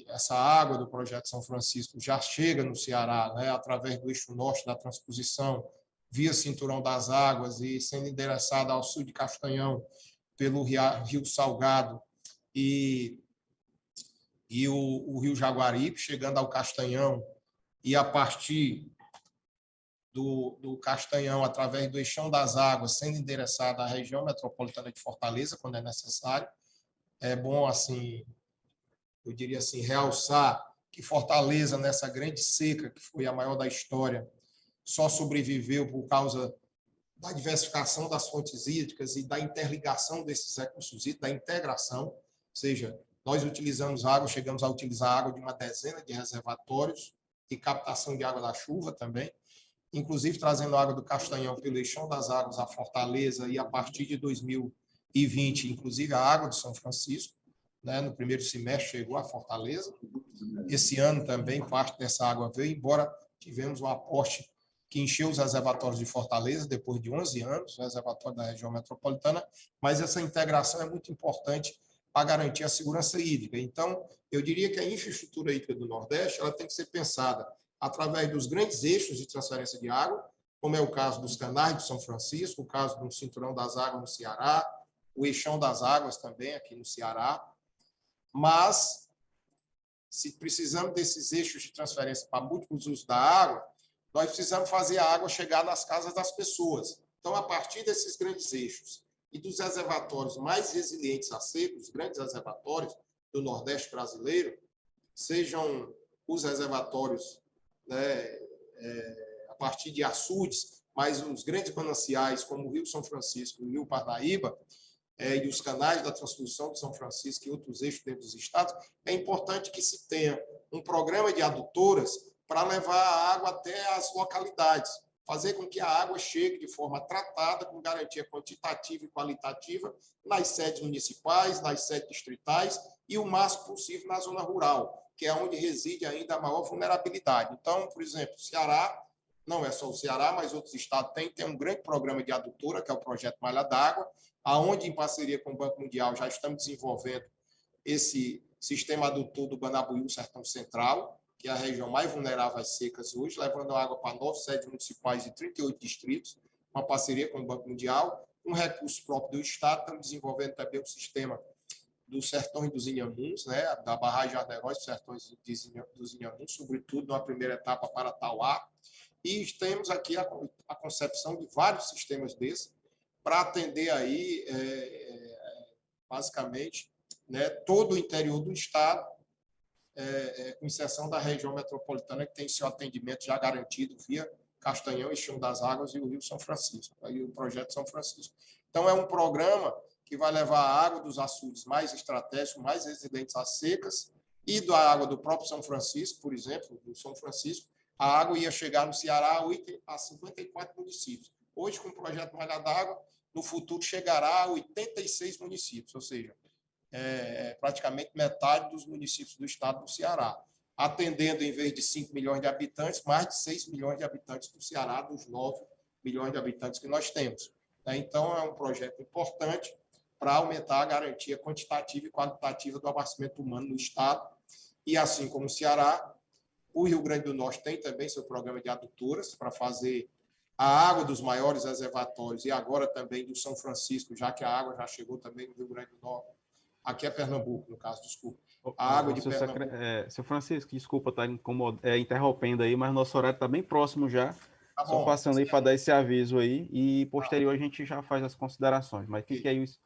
essa água do projeto São Francisco já chega no Ceará, né, através do eixo norte da transposição, via Cinturão das Águas e sendo endereçada ao sul de Castanhão pelo Rio Salgado e o Rio Jaguaribe, chegando ao Castanhão, e a partir do Castanhão, através do Eixão das Águas, sendo endereçada à região metropolitana de Fortaleza, quando é necessário. É bom, assim, eu diria assim, realçar que Fortaleza, nessa grande seca, que foi a maior da história, só sobreviveu por causa da diversificação das fontes hídricas e da interligação desses recursos hídricos, da integração, ou seja, nós utilizamos água, chegamos a utilizar água de uma dezena de reservatórios e captação de água da chuva também, inclusive trazendo água do Castanhão pelo Eixão das Águas a Fortaleza e a partir de 2020, inclusive a água de São Francisco, né, no primeiro semestre chegou a Fortaleza. Esse ano também parte dessa água veio, embora tivemos um aporte que encheu os reservatórios de Fortaleza depois de 11 anos, o reservatório da região metropolitana, mas essa integração é muito importante para garantir a segurança hídrica. Então, eu diria que a infraestrutura hídrica do Nordeste ela tem que ser pensada através dos grandes eixos de transferência de água, como é o caso dos canais de São Francisco, o caso do Cinturão das Águas no Ceará, o Eixão das Águas também aqui no Ceará, mas se precisamos desses eixos de transferência para múltiplos usos da água, nós precisamos fazer a água chegar nas casas das pessoas. Então, a partir desses grandes eixos e dos reservatórios mais resilientes a seco, os grandes reservatórios do Nordeste brasileiro, sejam os reservatórios, né, a partir de açudes, mas os grandes mananciais, como o Rio São Francisco e o Rio Parnaíba, e os canais da transposição de São Francisco e outros eixos dentro dos estados, é importante que se tenha um programa de adutoras para levar a água até as localidades, fazer com que a água chegue de forma tratada, com garantia quantitativa e qualitativa, nas sedes municipais, nas sedes distritais e o máximo possível na zona rural, que é onde reside ainda a maior vulnerabilidade. Então, por exemplo, o Ceará, não é só o Ceará, mas outros estados tem um grande programa de adutora, que é o Projeto Malha d'Água, aonde, em parceria com o Banco Mundial, já estamos desenvolvendo esse sistema adutor do Banabuiú Sertão Central, que é a região mais vulnerável às secas hoje, levando água para 9 sedes municipais e 38 distritos, uma parceria com o Banco Mundial, um recurso próprio do Estado. Estamos desenvolvendo também o sistema dos Sertões dos Inhamuns, né, da barragem Arderóis dos Sertões dos Inhamuns, sobretudo na primeira etapa para Tauá. E temos aqui a concepção de vários sistemas desses para atender aí, basicamente, né, todo o interior do Estado, com exceção da região metropolitana, que tem seu atendimento já garantido via Castanhão e Chão das Águas e o Rio São Francisco, aí o projeto São Francisco. Então, é um programa que vai levar a água dos açudes mais estratégicos, mais resistentes às secas, e da água do próprio São Francisco, por exemplo, do São Francisco, a água ia chegar no Ceará a 54 municípios. Hoje, com o projeto Malha d'Água, no futuro chegará a 86 municípios, ou seja, praticamente metade dos municípios do estado do Ceará, atendendo, em vez de 5 milhões de habitantes, mais de 6 milhões de habitantes do Ceará, dos 9 milhões de habitantes que nós temos. Então, é um projeto importante para aumentar a garantia quantitativa e qualitativa do abastecimento humano no estado. E, assim como o Ceará, o Rio Grande do Norte tem também seu programa de adutoras para fazer a água dos maiores reservatórios e agora também do São Francisco, já que a água já chegou também no Rio Grande do Norte. Aqui é Pernambuco, no caso, desculpa. A água de Pernambuco. Seu Francisco, desculpa estar interrompendo aí, mas nosso horário está bem próximo já. Tá bom. Só passando aí para dar esse aviso aí e posterior a gente já faz as considerações. Mas fique aí os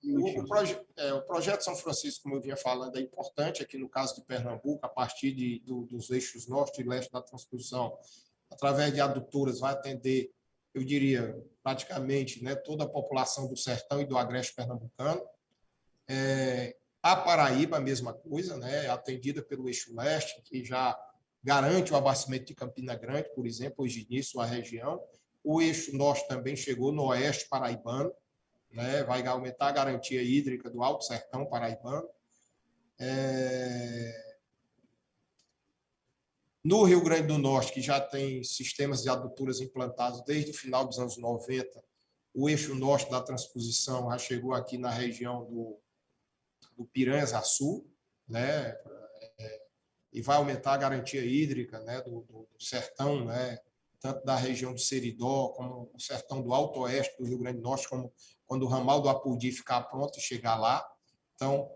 o projeto São Francisco, como eu vinha falando, é importante aqui no caso de Pernambuco, a partir dos eixos norte e leste da transposição, através de adutoras, vai atender, eu diria, praticamente, né, toda a população do sertão e do agreste pernambucano. A Paraíba, a mesma coisa, né, atendida pelo eixo leste, que já garante o abastecimento de Campina Grande, por exemplo, hoje nisso a região. O eixo norte também chegou no oeste paraibano, né, vai aumentar a garantia hídrica do Alto Sertão paraibano. No Rio Grande do Norte, que já tem sistemas de adutoras implantados desde o final dos anos 90, o eixo norte da transposição já chegou aqui na região do Piranhas-Açu, né, e vai aumentar a garantia hídrica, né, do sertão, né, tanto da região do Seridó, como o sertão do Alto Oeste do Rio Grande do Norte, como quando o ramal do Apodi ficar pronto e chegar lá. Então,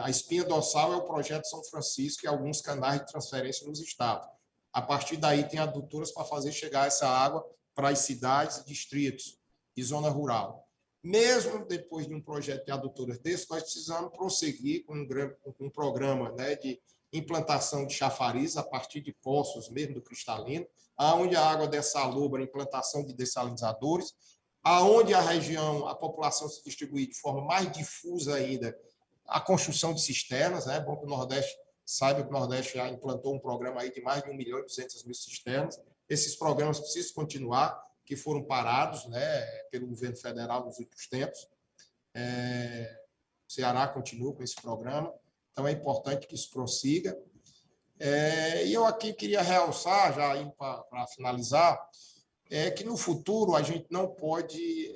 a espinha dorsal é o projeto São Francisco e alguns canais de transferência nos estados. A partir daí, tem adutoras para fazer chegar essa água para as cidades e distritos e zona rural. Mesmo depois de um projeto de adutoras desse, nós precisamos prosseguir com um programa, né, de implantação de chafariz a partir de poços mesmo do cristalino, aonde a água dessalobra, implantação de dessalinizadores, aonde a população se distribui de forma mais difusa ainda, a construção de cisternas, né? É bom que o Nordeste saiba que o Nordeste já implantou um programa aí de mais de 1.200.000 cisternas. Esses programas precisam continuar, que foram parados, né, pelo governo federal nos últimos tempos. O Ceará continua com esse programa, então é importante que isso prossiga. E eu aqui queria realçar, já indo para finalizar, que no futuro a gente não pode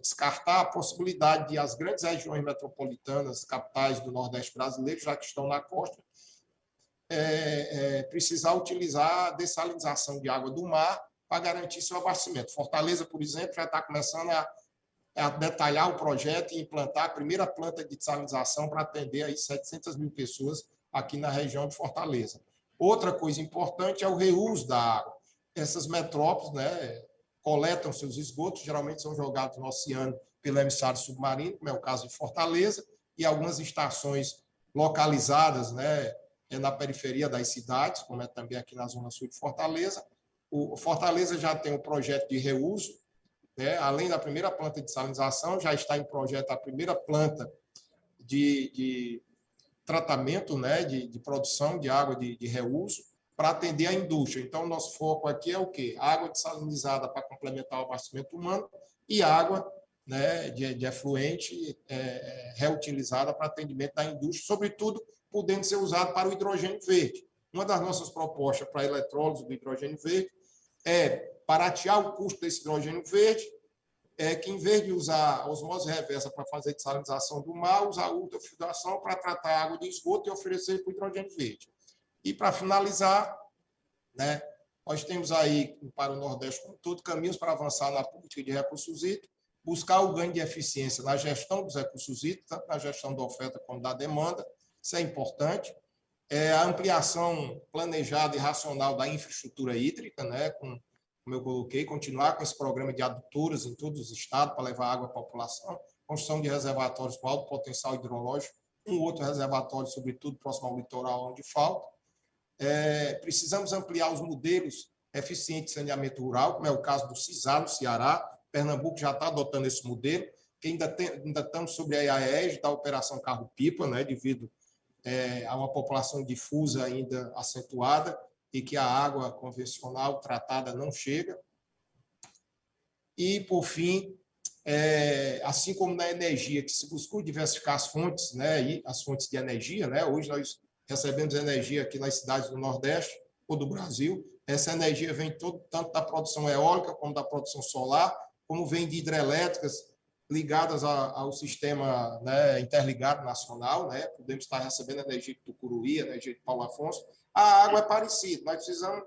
descartar a possibilidade de as grandes regiões metropolitanas, capitais do Nordeste brasileiro, já que estão na costa, precisar utilizar a dessalinização de água do mar para garantir seu abastecimento. Fortaleza, por exemplo, já está começando a detalhar o projeto e implantar a primeira planta de dessalinização para atender aí 700.000 pessoas aqui na região de Fortaleza. Outra coisa importante é o reuso da água. Essas metrópoles, né, coletam seus esgotos, geralmente são jogados no oceano pelo emissário submarino, como é o caso de Fortaleza, e algumas estações localizadas, né, na periferia das cidades, como é também aqui na zona sul de Fortaleza. O Fortaleza já tem um projeto de reuso, né, além da primeira planta de salinização, já está em projeto a primeira planta de tratamento, né, de produção de água de reuso para atender a indústria. Então, o nosso foco aqui é o quê? Água dessalinizada para complementar o abastecimento humano e água, né, de efluente reutilizada para atendimento da indústria, sobretudo podendo ser usado para o hidrogênio verde. Uma das nossas propostas para a eletrólise do hidrogênio verde é baratear o custo desse hidrogênio verde, que, em vez de usar a osmose reversa para fazer dessalinização do mar, usar a ultrafiltração para tratar a água de esgoto e oferecer para o hidrogênio verde. E, para finalizar, né, nós temos aí, para o Nordeste como todo, caminhos para avançar na política de recursos hídricos, buscar o ganho de eficiência na gestão dos recursos hídricos, tanto na gestão da oferta como da demanda, isso é importante. A ampliação planejada e racional da infraestrutura hídrica, né, como eu coloquei, continuar com esse programa de adutoras em todos os estados para levar água à população, construção de reservatórios com alto potencial hidrológico, um outro reservatório, sobretudo próximo ao litoral, onde falta. Precisamos ampliar os modelos eficientes de saneamento rural, como é o caso do CISAR, no Ceará. Pernambuco já está adotando esse modelo, que ainda estamos sobre a égide da Operação Carro-Pipa, né, devido a uma população difusa ainda acentuada e que a água convencional tratada não chega. E, por fim, assim como na energia, que se buscou diversificar as fontes, né, e as fontes de energia, né, hoje nós recebemos energia aqui nas cidades do Nordeste ou do Brasil. Essa energia vem tanto da produção eólica como da produção solar, como vem de hidrelétricas ligadas ao sistema, né, interligado nacional, né? Podemos estar recebendo energia de Tucuruí, energia de Paulo Afonso. A água é parecida. Nós precisamos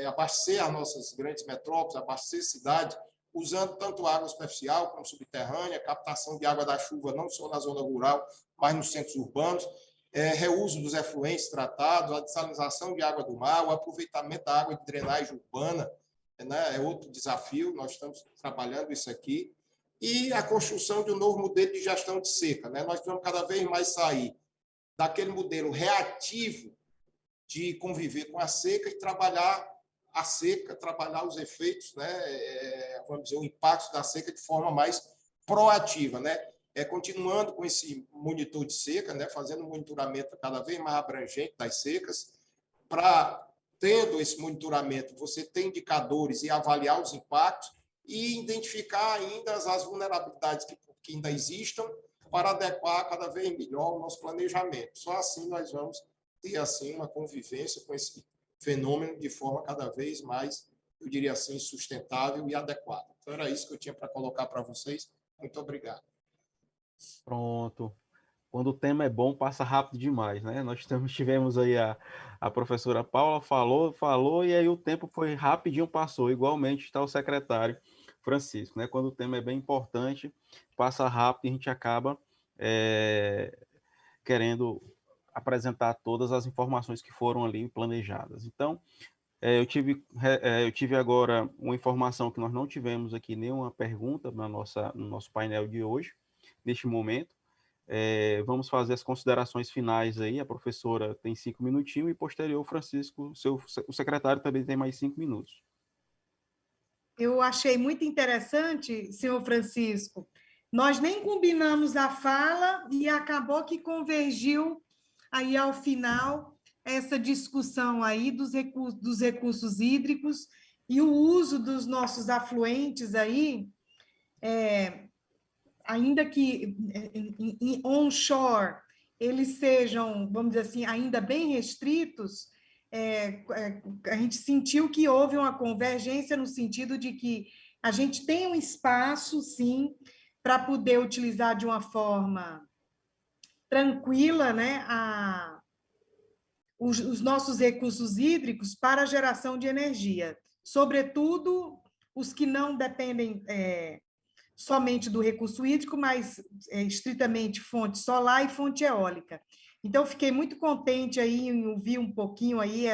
abastecer as nossas grandes metrópoles, abastecer cidades, usando tanto água superficial como subterrânea, captação de água da chuva não só na zona rural, mas nos centros urbanos, reuso dos efluentes tratados, a dessalinização de água do mar, o aproveitamento da água de drenagem urbana, né, é outro desafio, nós estamos trabalhando isso aqui, e a construção de um novo modelo de gestão de seca, né? Nós vamos cada vez mais sair daquele modelo reativo de conviver com a seca e trabalhar a seca, trabalhar os efeitos, né, vamos dizer, o impacto da seca de forma mais proativa, né? Continuando com esse monitor de seca, né, fazendo um monitoramento cada vez mais abrangente das secas, tendo esse monitoramento, você tem indicadores e avaliar os impactos e identificar ainda as vulnerabilidades que ainda existam para adequar cada vez melhor o nosso planejamento. Só assim nós vamos ter assim uma convivência com esse fenômeno de forma cada vez mais, eu diria assim, sustentável e adequada. Então, era isso que eu tinha para colocar para vocês. Muito obrigado. Pronto. Quando o tema é bom, passa rápido demais, né? Nós tivemos aí a professora Paula, falou, e aí o tempo foi rapidinho, passou. Igualmente está o secretário Francisco, né? Quando o tema é bem importante, passa rápido e a gente acaba querendo apresentar todas as informações que foram ali planejadas. Então, eu tive agora uma informação que nós não tivemos aqui nenhuma pergunta no nosso painel de hoje, neste momento. Vamos fazer as considerações finais aí. A professora tem 5 minutinhos e posterior, Francisco, o secretário também tem mais 5 minutos. Eu achei muito interessante, senhor Francisco. Nós nem combinamos a fala e acabou que convergiu aí ao final essa discussão aí dos recursos hídricos e o uso dos nossos afluentes aí, ainda que em onshore eles sejam, vamos dizer assim, ainda bem restritos, a gente sentiu que houve uma convergência no sentido de que a gente tem um espaço, sim, para poder utilizar de uma forma tranquila, né, os nossos recursos hídricos para a geração de energia, sobretudo os que não dependem somente do recurso hídrico, mas estritamente fonte solar e fonte eólica. Então, fiquei muito contente aí em ouvir um pouquinho aí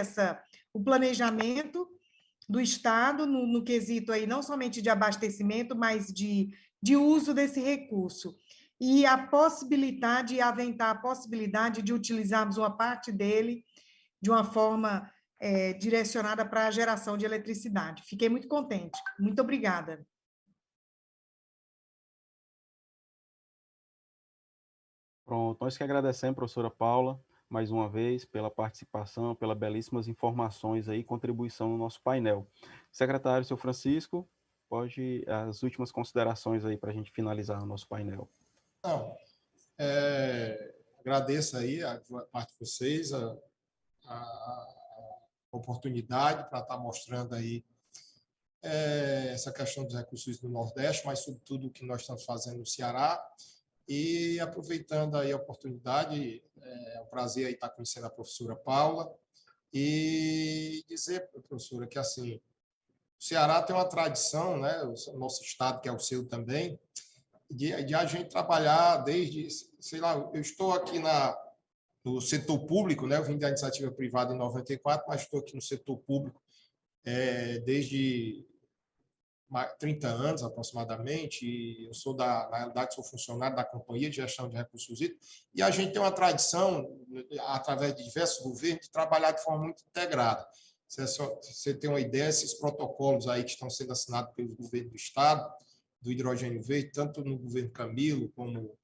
o planejamento do Estado no quesito aí, não somente de abastecimento, mas de uso desse recurso. E a possibilidade, aventar a possibilidade de utilizarmos uma parte dele de uma forma direcionada para a geração de eletricidade. Fiquei muito contente. Muito obrigada. Pronto, nós que agradecemos, professora Paula, mais uma vez, pela participação, pelas belíssimas informações aí, contribuição no nosso painel. Secretário, seu Francisco, pode as últimas considerações aí para a gente finalizar o nosso painel. Não, agradeço aí a parte de vocês, a oportunidade para estar mostrando aí essa questão dos recursos do Nordeste, mas sobretudo o que nós estamos fazendo no Ceará. E aproveitando aí a oportunidade, é um prazer aí estar conhecendo a professora Paula e dizer, professora, que assim, o Ceará tem uma tradição, né, o nosso estado, que é o seu também, de a gente trabalhar desde, sei lá, eu estou aqui no setor público, né, eu vim da iniciativa privada em 94, mas estou aqui no setor público desde 30 anos aproximadamente, e eu sou na realidade, sou funcionário da Companhia de Gestão de Recursos Hídricos, e a gente tem uma tradição, através de diversos governos, de trabalhar de forma muito integrada. Você tem uma ideia, esses protocolos aí que estão sendo assinados pelo governo do Estado, do hidrogênio verde, tanto no governo Camilo, como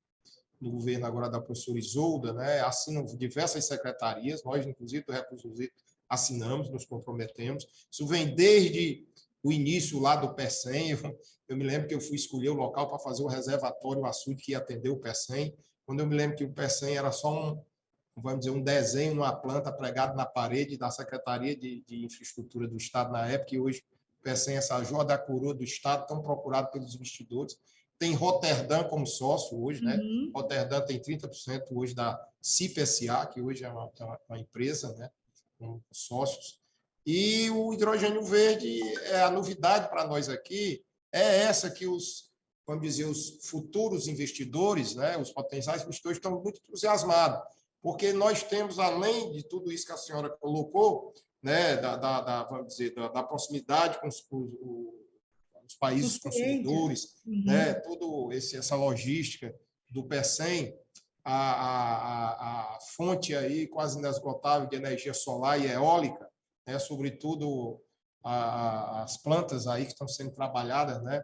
no governo agora da professora Isolda, né, assinam diversas secretarias, nós, inclusive, do Recursos Hídricos, assinamos, nos comprometemos. Isso vem desde o início lá do PECEM, eu me lembro que eu fui escolher o local para fazer o reservatório, o açude que ia atender o PECEM, quando eu me lembro que o PECEM era só vamos dizer, um desenho numa planta pregado na parede da Secretaria de Infraestrutura do Estado na época, e hoje o PECEM, essa joia da coroa do Estado, tão procurado pelos investidores. Tem Roterdã como sócio hoje, né? Roterdã tem 30% hoje da CIP-SA, que hoje é uma empresa, né, com sócios. E o hidrogênio verde, a novidade para nós aqui é essa que vamos dizer, os futuros investidores, né, os potenciais investidores estão muito entusiasmados, porque nós temos, além de tudo isso que a senhora colocou, né, vamos dizer, da proximidade com os países consumidores, né, toda essa logística do PECEM, a fonte aí quase inesgotável de energia solar e eólica, né, sobretudo as plantas aí que estão sendo trabalhadas, né,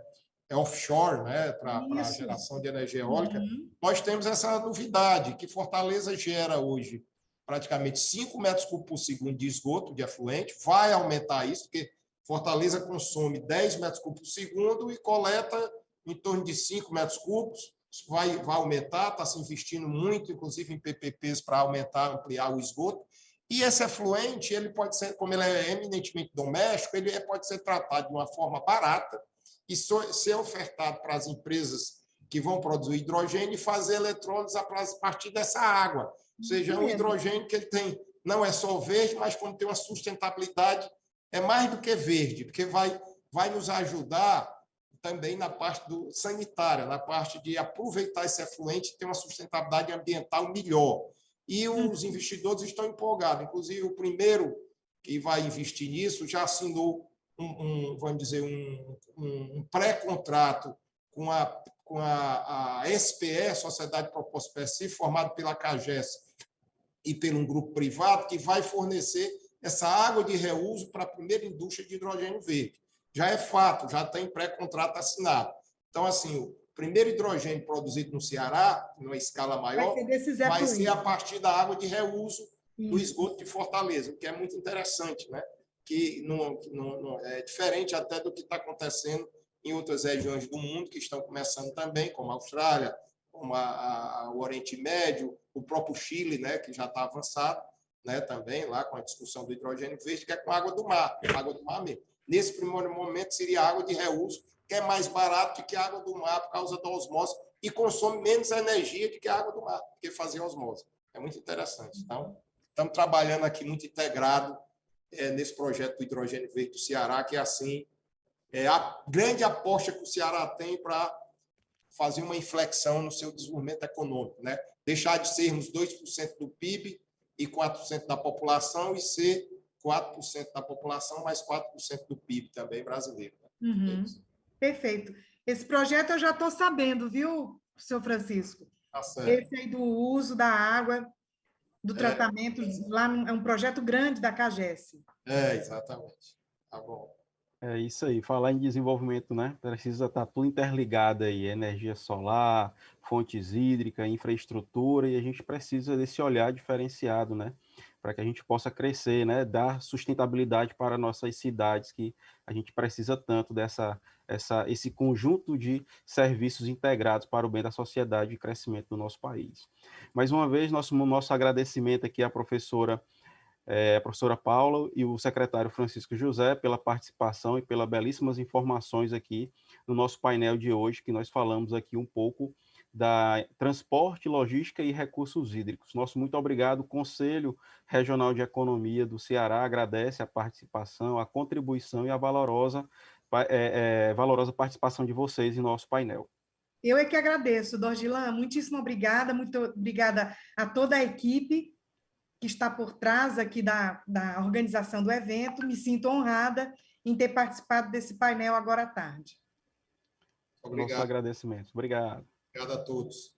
offshore, né, para a geração de energia eólica. Nós temos essa novidade, que Fortaleza gera hoje praticamente 5 metros cúbicos por segundo de esgoto, de afluente, vai aumentar isso, porque Fortaleza consome 10 metros cúbicos por segundo e coleta em torno de 5 metros cúbicos, isso vai aumentar, está se investindo muito, inclusive em PPPs, para aumentar, ampliar o esgoto. E esse efluente, ele pode ser, como ele é eminentemente doméstico, ele pode ser tratado de uma forma barata e ser ofertado para as empresas que vão produzir hidrogênio e fazer eletrólise a partir dessa água. Ou seja, é um hidrogênio que ele tem, não é só verde, mas como tem uma sustentabilidade, é mais do que verde, porque vai nos ajudar também na parte sanitária, na parte de aproveitar esse efluente e ter uma sustentabilidade ambiental melhor. E os investidores estão empolgados. Inclusive, o primeiro que vai investir nisso já assinou vamos dizer, um pré-contrato com a SPE, Sociedade de Propósito Específico, formado pela CAGES e por um grupo privado, que vai fornecer essa água de reuso para a primeira indústria de hidrogênio verde. Já é fato, já tem pré-contrato assinado. Então, assim, o primeiro hidrogênio produzido no Ceará, numa escala maior, vai ser a partir da água de reuso do esgoto de Fortaleza, o que é muito interessante, né? Que não é diferente até do que está acontecendo em outras regiões do mundo que estão começando também, como a Austrália, como o Oriente Médio, o próprio Chile, né, que já está avançado, né, também lá com a discussão do hidrogênio verde, que é com água do mar mesmo. Nesse primeiro momento seria água de reuso, que é mais barato do que a água do mar por causa da osmose e consome menos energia do que a água do mar, porque fazia osmose. É muito interessante. Então, estamos trabalhando aqui muito integrado nesse projeto do hidrogênio verde do Ceará, que é assim, a grande aposta que o Ceará tem para fazer uma inflexão no seu desenvolvimento econômico, né? deixar de sermos 2% do PIB e 4% da população e ser 4% da população mais 4% do PIB também brasileiro. Né? Uhum. Perfeito. Esse projeto eu já estou sabendo, viu, senhor Francisco? Tá certo. Esse aí do uso da água, do tratamento, lá é um projeto grande da CAGES. Exatamente. Tá bom. É isso aí, falar em desenvolvimento, né? Precisa estar tudo interligado aí, energia solar, fontes hídricas, infraestrutura, e a gente precisa desse olhar diferenciado, né? Para que a gente possa crescer, né? Dar sustentabilidade para nossas cidades, que a gente precisa tanto esse conjunto de serviços integrados para o bem da sociedade e crescimento do nosso país. Mais uma vez, nosso agradecimento aqui à a professora Paula e o secretário Francisco José pela participação e pelas belíssimas informações aqui no nosso painel de hoje, que nós falamos aqui um pouco da transporte, logística e recursos hídricos. Nosso muito obrigado. O Conselho Regional de Economia do Ceará agradece a participação, a contribuição e a valorosa participação de vocês em nosso painel. Eu é que agradeço, Dorgilan. Muitíssimo obrigada, muito obrigada a toda a equipe que está por trás aqui da organização do evento. Me sinto honrada em ter participado desse painel agora à tarde. Obrigado. Nosso agradecimento. Obrigado. Obrigado a todos.